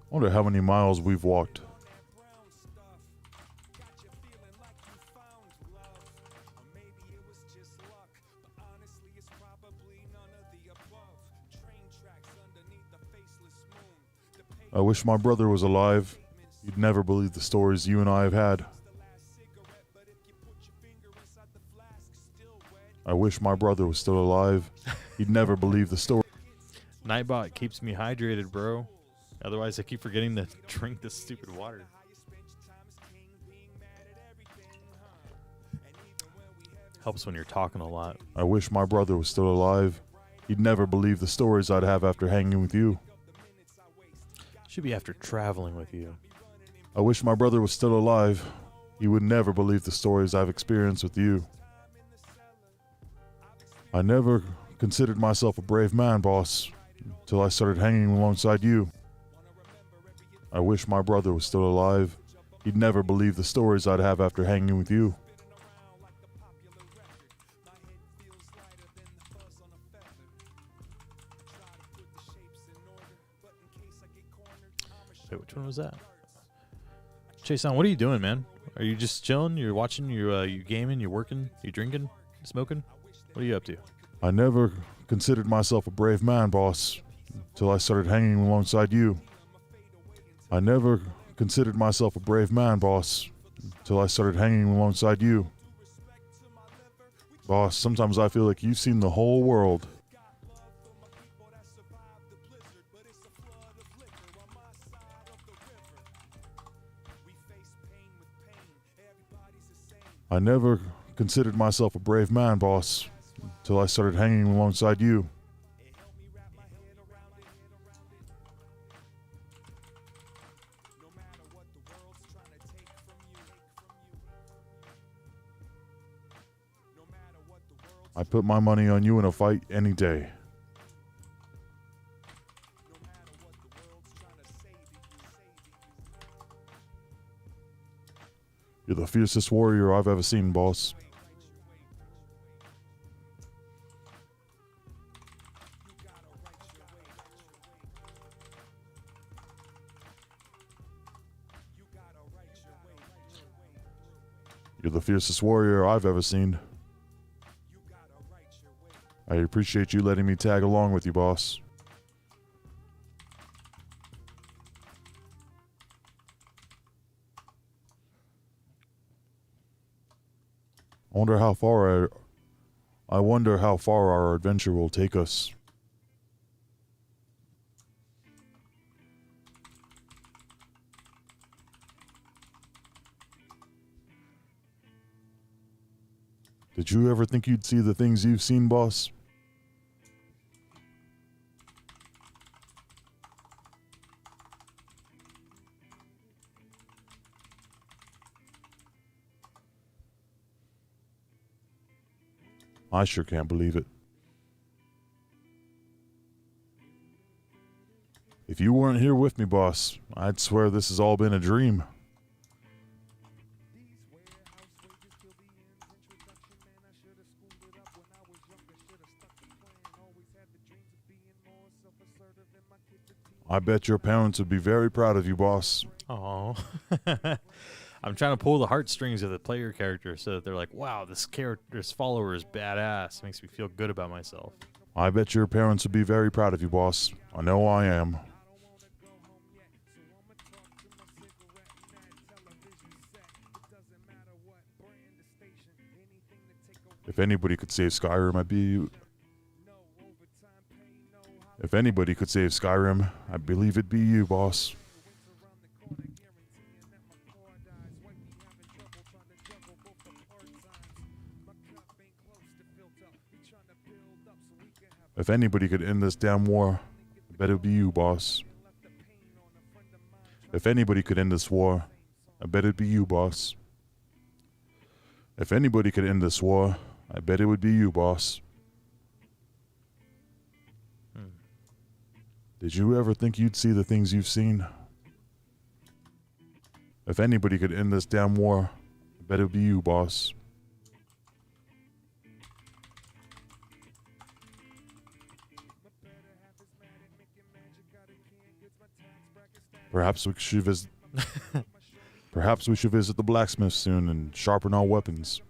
Wonder how many miles we've walked. I wish my brother was alive. You'd never believe the stories you and I have had. I wish my brother was still alive. He'd never believe the story. Nightbot keeps me hydrated, bro. Otherwise, I keep forgetting to drink this stupid water. Helps when you're talking a lot. I wish my brother was still alive. He'd never believe the stories I'd have after hanging with you. Should be after traveling with you. I wish my brother was still alive. He would never believe the stories I've experienced with you. I never considered myself a brave man, boss, until I started hanging alongside you. I wish my brother was still alive. He'd never believe the stories I'd have after hanging with you. Wait, which one was that? Jason, what are you doing, man? Are you just chilling? You're watching? You gaming? You working? You drinking? Smoking? What are you up to? I never considered myself a brave man, boss, till I started hanging alongside you. I never considered myself a brave man, boss, till I started hanging alongside you. Boss, sometimes I feel like you've seen the whole world. I never considered myself a brave man, boss, till I started hanging alongside you. I put my money on you in a fight any day. You're the fiercest warrior I've ever seen, boss. You're the fiercest warrior I've ever seen. I appreciate you letting me tag along with you, boss. I wonder how far our adventure will take us. Did you ever think you'd see the things you've seen, boss? I sure can't believe it. If you weren't here with me, boss, I'd swear this has all been a dream. I bet your parents would be very proud of you, boss. Oh, I'm trying to pull the heartstrings of the player character so that they're like, wow, this follower is badass. Makes me feel good about myself. I bet your parents would be very proud of you, boss. I know I am. If anybody could save Skyrim, I'd be you. If anybody could save Skyrim, I believe it'd be you, boss. If anybody could end this damn war, I bet it'd be you, boss. If anybody could end this war, I bet it'd be you, boss. If anybody could end this war, I bet it would be you, boss. Did you ever think you'd see the things you've seen? If anybody could end this damn war, I bet it would be you, boss. Perhaps we should visit. Perhaps we should visit the blacksmith soon and sharpen our weapons.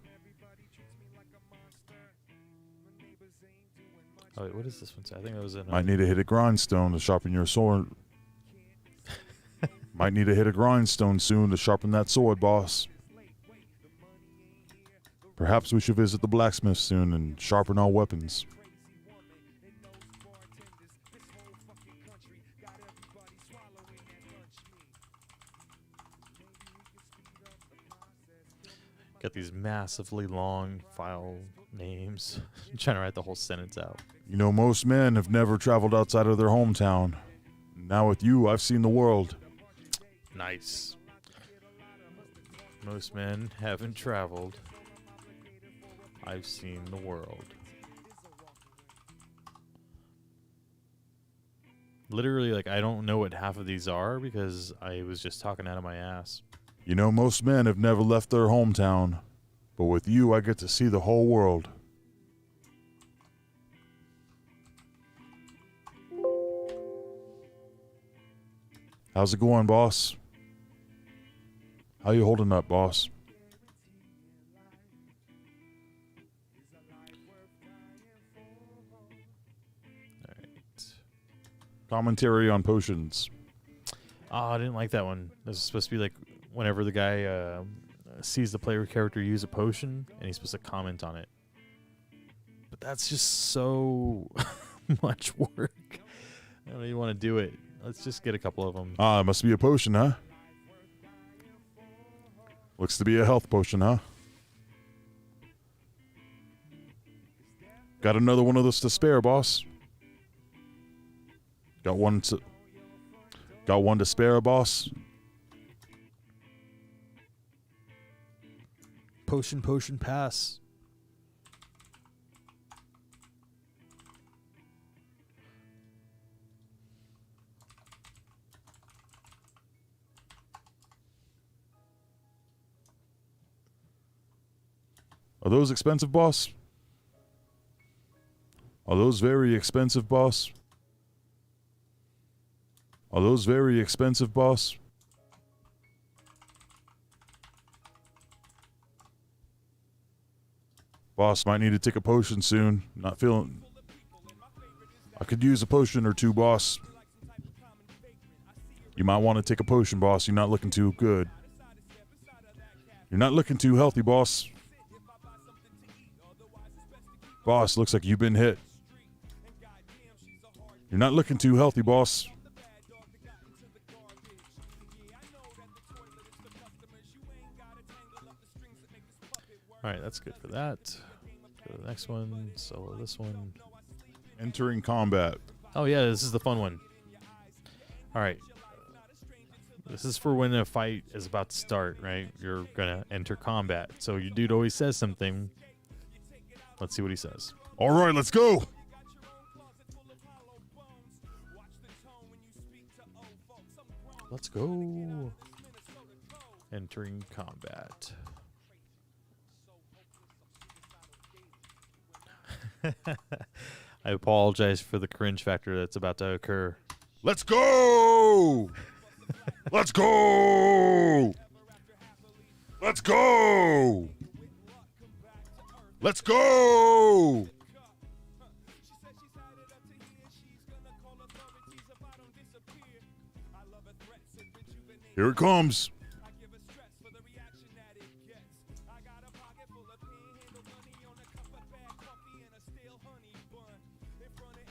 Oh, wait, what does this one say? I think it was in. Might need to hit a grindstone to sharpen your sword. Might need to hit a grindstone soon to sharpen that sword, boss. Perhaps we should visit the blacksmith soon and sharpen our weapons. Got these massively long file names. I'm trying to write the whole sentence out. You know, most men have never traveled outside of their hometown. Now with you, I've seen the world. Nice. Most men haven't traveled. I've seen the world. Literally, like, I don't know what half of these are because I was just talking out of my ass. You know, most men have never left their hometown, but with you, I get to see the whole world. How's it going, boss? How you holding up, boss? All right. Commentary on potions. Oh, I didn't like that one. This is supposed to be like whenever the guy sees the player character use a potion, and he's supposed to comment on it. But that's just so much work. I don't even want to do it. Let's just get a couple of them. Ah, it must be a potion, huh? Looks to be a health potion, huh? Got another one of those to spare, boss. Got one to spare, boss. Potion, pass. Are those expensive, boss? Are those very expensive, boss? Are those very expensive, boss? Boss, might need to take a potion soon. Not feeling... I could use a potion or two, boss. You might want to take a potion, boss. You're not looking too good. You're not looking too healthy, boss. Boss, looks like you've been hit. You're not looking too healthy, boss. Alright, that's good for that. Go to the next one. Solo this one. Entering combat. Oh yeah, this is the fun one. Alright. This is for when a fight is about to start, right? You're gonna enter combat. So your dude always says something. Let's see what he says. All right, let's go. Let's go. Entering combat. I apologize for the cringe factor that's about to occur. Let's go. Let's go. Let's go. Let's go. Here it comes.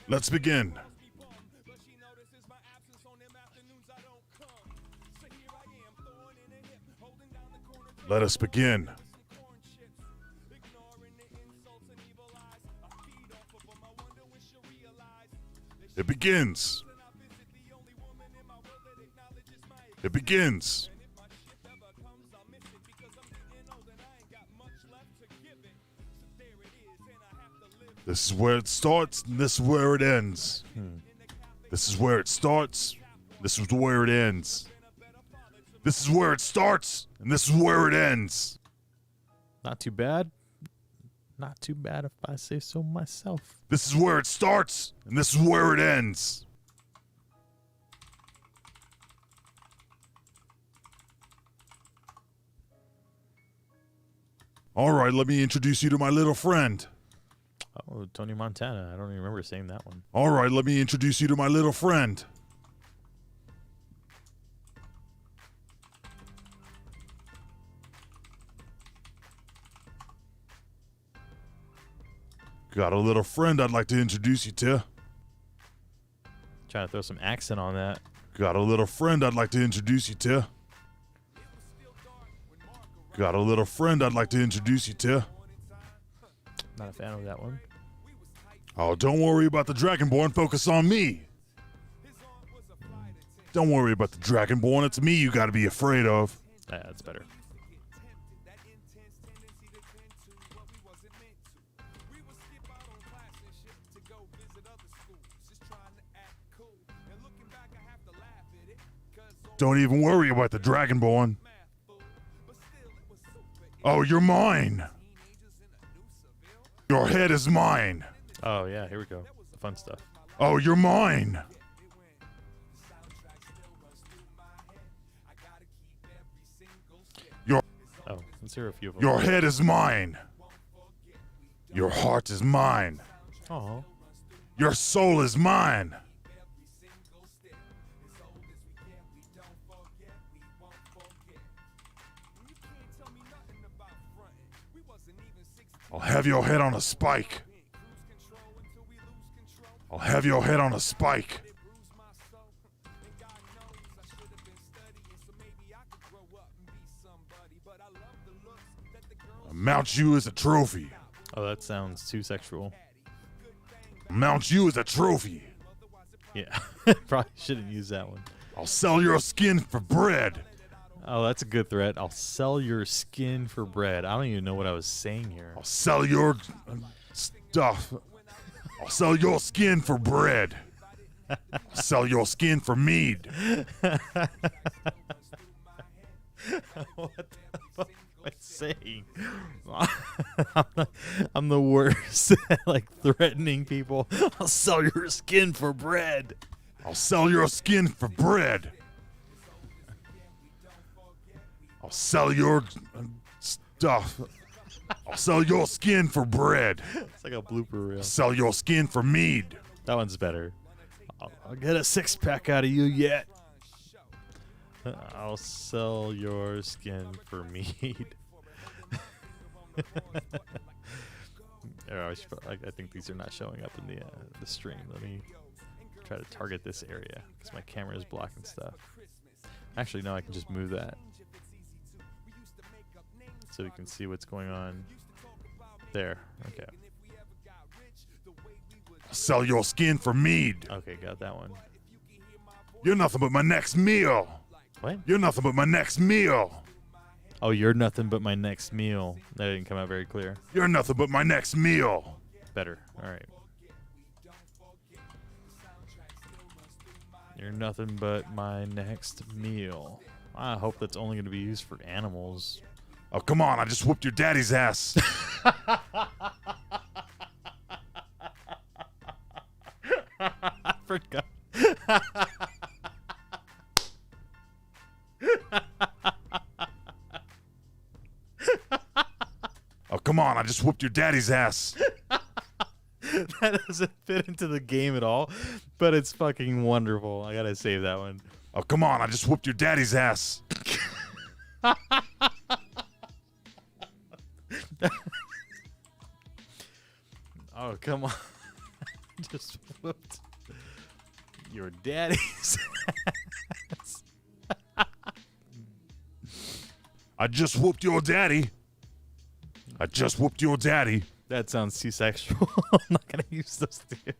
Let's begin. Let us begin. It begins. It begins. This is where it starts, and this is where it ends. This is where it starts. This is where it ends. This is where it starts, and this is where it ends. Not too bad. Not too bad if I say so myself. This is where it starts, and this is where it ends. All right, let me introduce you to my little friend. Oh, Tony Montana. I don't even remember saying that one. All right, let me introduce you to my little friend. Got a little friend I'd like to introduce you to. Trying to throw some accent on that. Got a little friend I'd like to introduce you to. Got a little friend I'd like to introduce you to. Not a fan of that one. Oh, don't worry about the Dragonborn. Focus on me. Don't worry about the Dragonborn. It's me you gotta be afraid of. Yeah, that's better. Don't even worry about the Dragonborn. Oh, you're mine. Your head is mine. Oh, yeah, here we go. The fun stuff. Oh, you're mine. Oh, let's hear a few of them. Your head is mine. Your heart is mine. Oh. Your soul is mine. I'll have your head on a spike. I'll have your head on a spike. I'll mount you as a trophy. Oh, that sounds too sexual. I'll mount you as a trophy. Yeah, probably shouldn't use that one. I'll sell your skin for bread. Oh, that's a good threat. I'll sell your skin for bread. I don't even know what I was saying here. I'll sell your stuff. I'll sell your skin for bread. I'll sell your skin for mead. What the fuck am I saying? I'm the worst at like threatening people. I'll sell your skin for bread. I'll sell your skin for bread. I'll sell your stuff. I'll sell your skin for bread. It's like a blooper reel. Sell your skin for mead. That one's better. I'll get a 6-pack out of you yet. I'll sell your skin for mead. I think these are not showing up in the stream. Let me try to target this area because my camera is blocking stuff. Actually, no, I can just move that so we can see what's going on. There. Okay. I'll sell your skin for mead. Okay, got that one. You're nothing but my next meal. What? You're nothing but my next meal. Oh, you're nothing but my next meal. That didn't come out very clear. You're nothing but my next meal. Better. All right. You're nothing but my next meal. I hope that's only going to be used for animals. Oh, come on. I just whooped your daddy's ass. I forgot. Oh, come on. I just whooped your daddy's ass. That doesn't fit into the game at all, but it's fucking wonderful. I gotta save that one. Oh, come on. I just whooped your daddy's ass. Oh, come on. Just whooped your daddy's ass. I just whooped your daddy. I just whooped your daddy. That sounds too sexual. I'm not gonna use those two.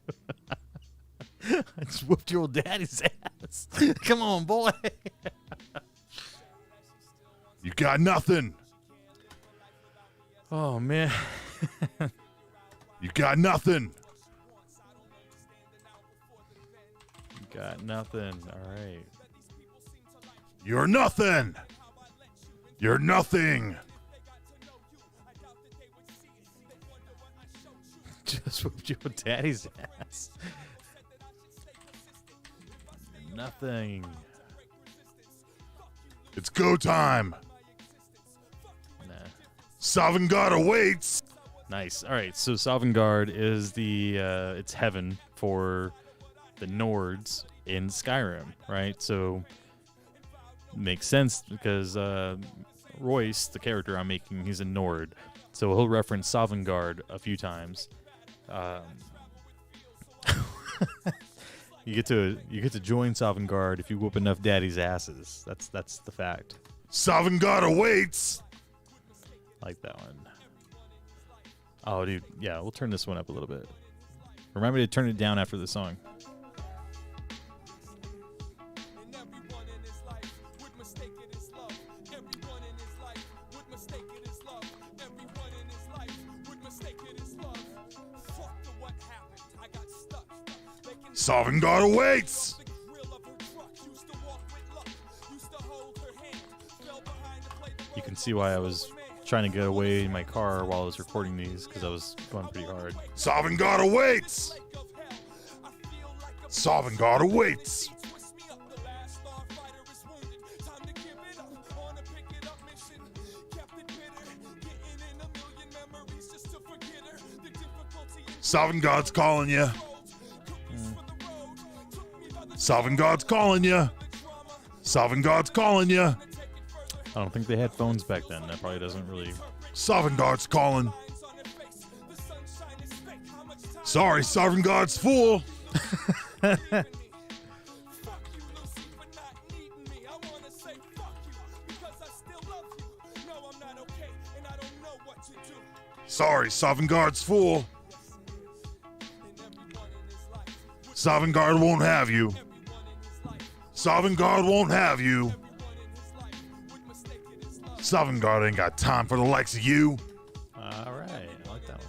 I just whooped your daddy's ass. Come on, boy. You got nothing. Oh, man. You got nothing. You got nothing. All right. You're nothing. You're nothing. Just whooped your daddy's ass. Nothing. It's go time. Nah. Sovngarde awaits. Nice. All right. So Sovngarde is it's heaven for the Nords in Skyrim, right? So makes sense because Royce, the character I'm making, he's a Nord, so he'll reference Sovngarde a few times. You get to join Sovngarde if you whoop enough daddy's asses. That's the fact. Sovngarde awaits. Like that one. Oh, dude. Yeah, we'll turn this one up a little bit. Remember to turn it down after the song. Sovngarde awaits. you can see why I was trying to get away in my car while I was recording these because I was going pretty hard. Sovereign-God awaits! Sovereign-God awaits! Sovereign-God's calling you. Sovereign-God's calling you. Sovereign-God's calling you. I don't think they had phones back then. That probably doesn't really... Sovereign-God's calling. Sorry, Sovereign-God's full. Sorry, Sovereign-God's full. Sovereign-God won't have you. Sovereign-God won't have you. Sovereign-God ain't got time for the likes of you. All right, I like that one.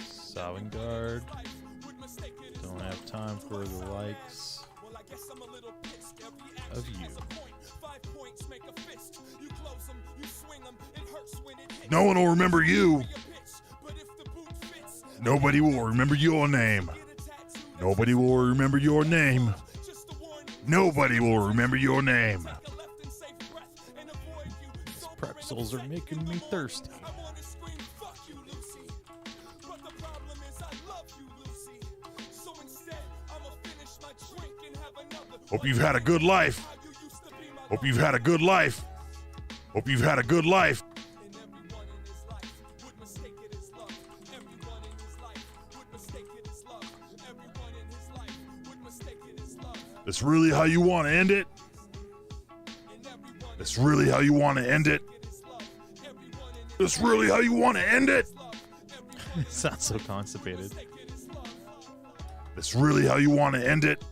Sovereign-God don't have time for the likes of you. No one will remember you. Nobody will remember your name. Nobody will remember your name. Nobody will remember your name. These pretzels are making me thirsty. Hope you've had a good life. Hope you've had a good life. Hope you've had a good life. That's really how you want to end it? That's really how you want to end it? That's really how you want to end it? It sounds so constipated. That's really how you want to end it?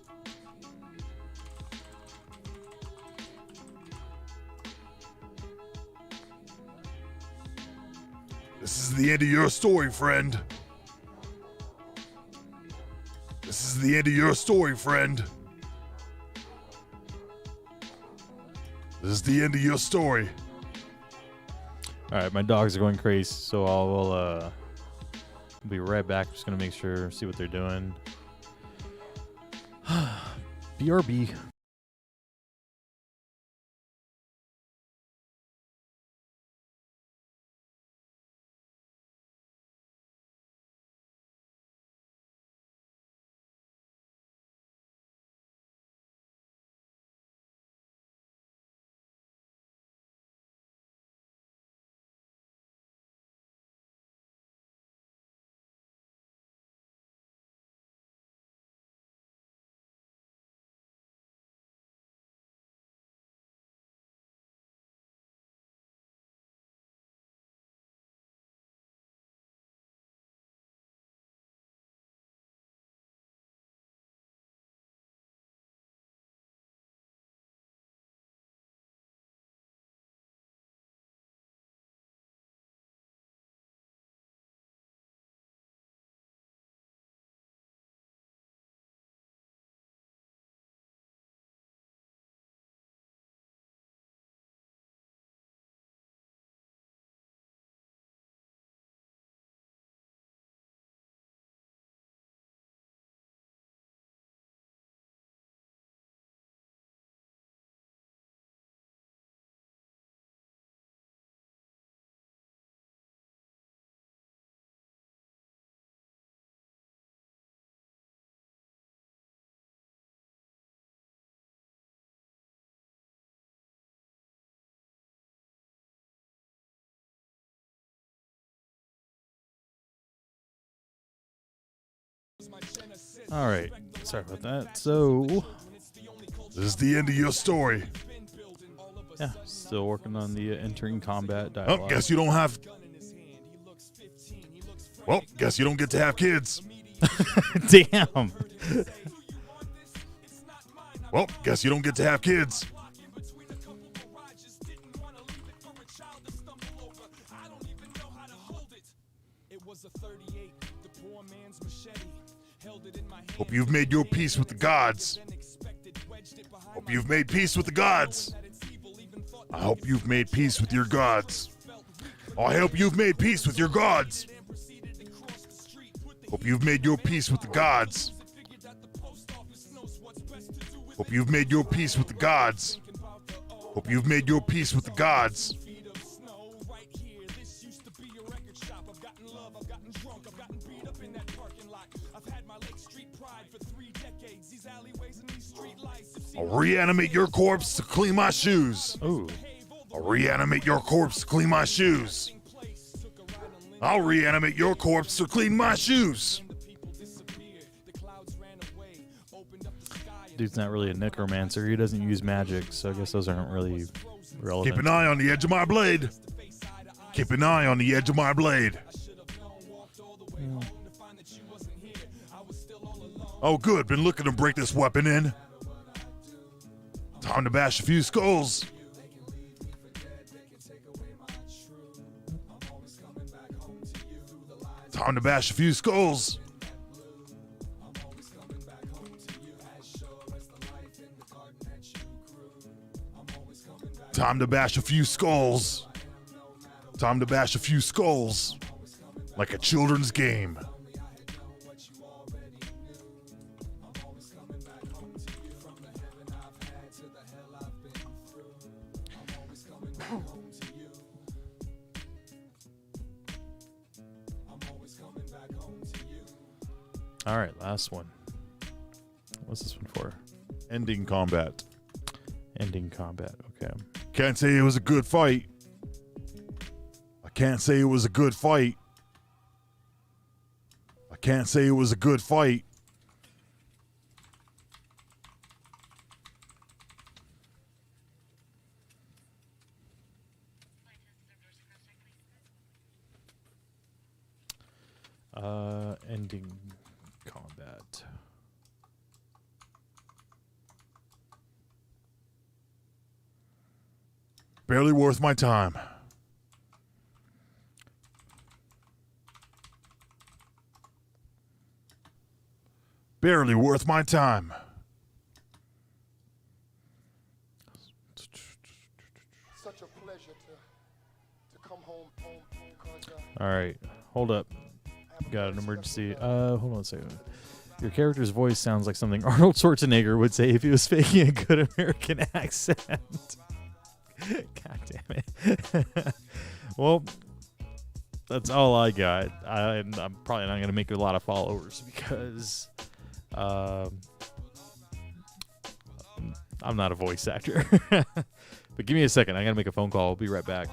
This is the end of your story, friend. This is the end of your story, friend. This is the end of your story. All right, my dogs are going crazy, so I'll be right back. Just gonna make sure, see what they're doing. BRB. All right, sorry about that. So, This is the end of your story. yeah, still working on the entering combat Oh, dialogue. guess you don't have. Well, guess you don't get to have kids. Damn. Well, guess you don't get to have kids. Hope you've made your peace with the gods. Hope you've made peace with the gods. I hope you've made peace with your gods. I hope you've made peace with your gods. Hope you've made your peace with the gods. Hope you've made your peace with the gods. Hope you've made your peace with the gods. I'll reanimate your corpse to clean my shoes. Ooh. I'll reanimate your corpse to clean my shoes. I'll reanimate your corpse to clean my shoes. Dude's not really a necromancer. He doesn't use magic, so I guess those aren't really relevant. Keep an eye on the edge of my blade. Keep an eye on the edge of my blade. Oh, good. Been looking to break this weapon in. Time to bash a few skulls. Time to bash a few skulls. Time to bash a few skulls. Time to bash a few skulls. Like a children's game. All right, last one. What's this one for? Ending combat. Ending combat. Okay. Can't say it was a good fight. I can't say it was a good fight. I can't say it was a good fight. Ending combat. Barely worth my time. Barely worth my time. Such a pleasure to come home. All right, hold up. Got an emergency. Hold on a second. Your character's voice sounds like something Arnold Schwarzenegger would say if he was faking a good American accent. God damn it. Well, that's all I got. I'm probably not going to make a lot of followers because I'm not a voice actor. But give me a second. I got to make a phone call. I'll be right back.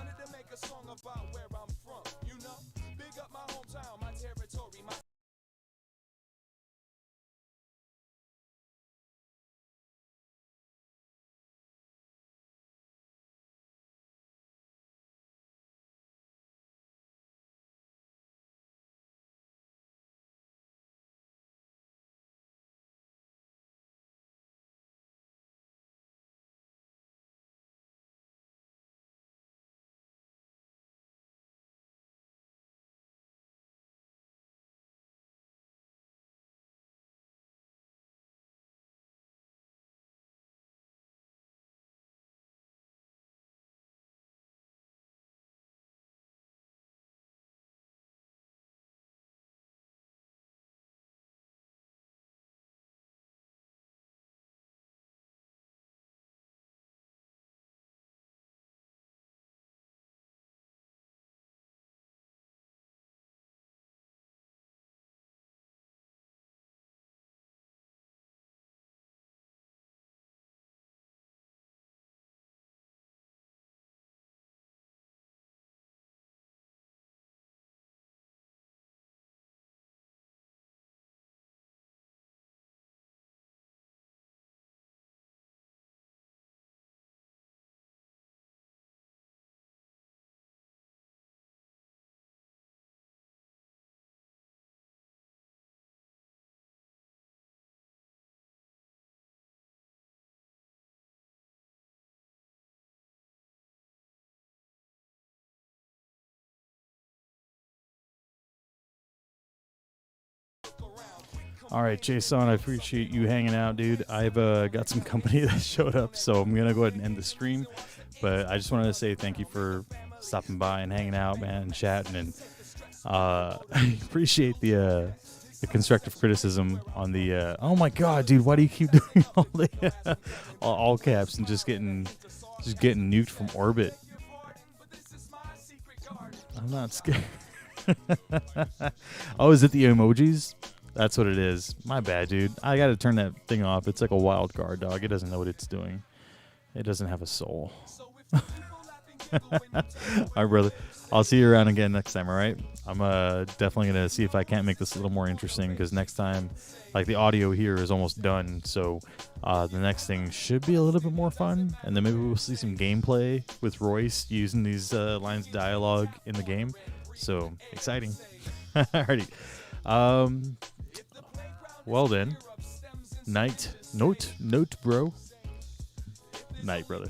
All right, Jason, I appreciate you hanging out, dude. I've got some company that showed up, so I'm gonna go ahead and end the stream. But I just wanted to say thank you for stopping by and hanging out, man, and chatting, and I appreciate the constructive criticism on the. Oh my God, dude, why do you keep doing all the all caps and just getting nuked from orbit? I'm not scared. Oh, is it the emojis? That's what it is. My bad, dude. I gotta turn that thing off. It's like a wild card, dog. It doesn't know what it's doing. It doesn't have a soul. All right, brother. I'll see you around again next time, all right? I'm definitely going to see if I can't make this a little more interesting, because next time, like, the audio here is almost done, so the next thing should be a little bit more fun, and then maybe we'll see some gameplay with Royce using these lines of dialogue in the game. So, exciting. Alrighty. Well then. Note, bro. Night, brother.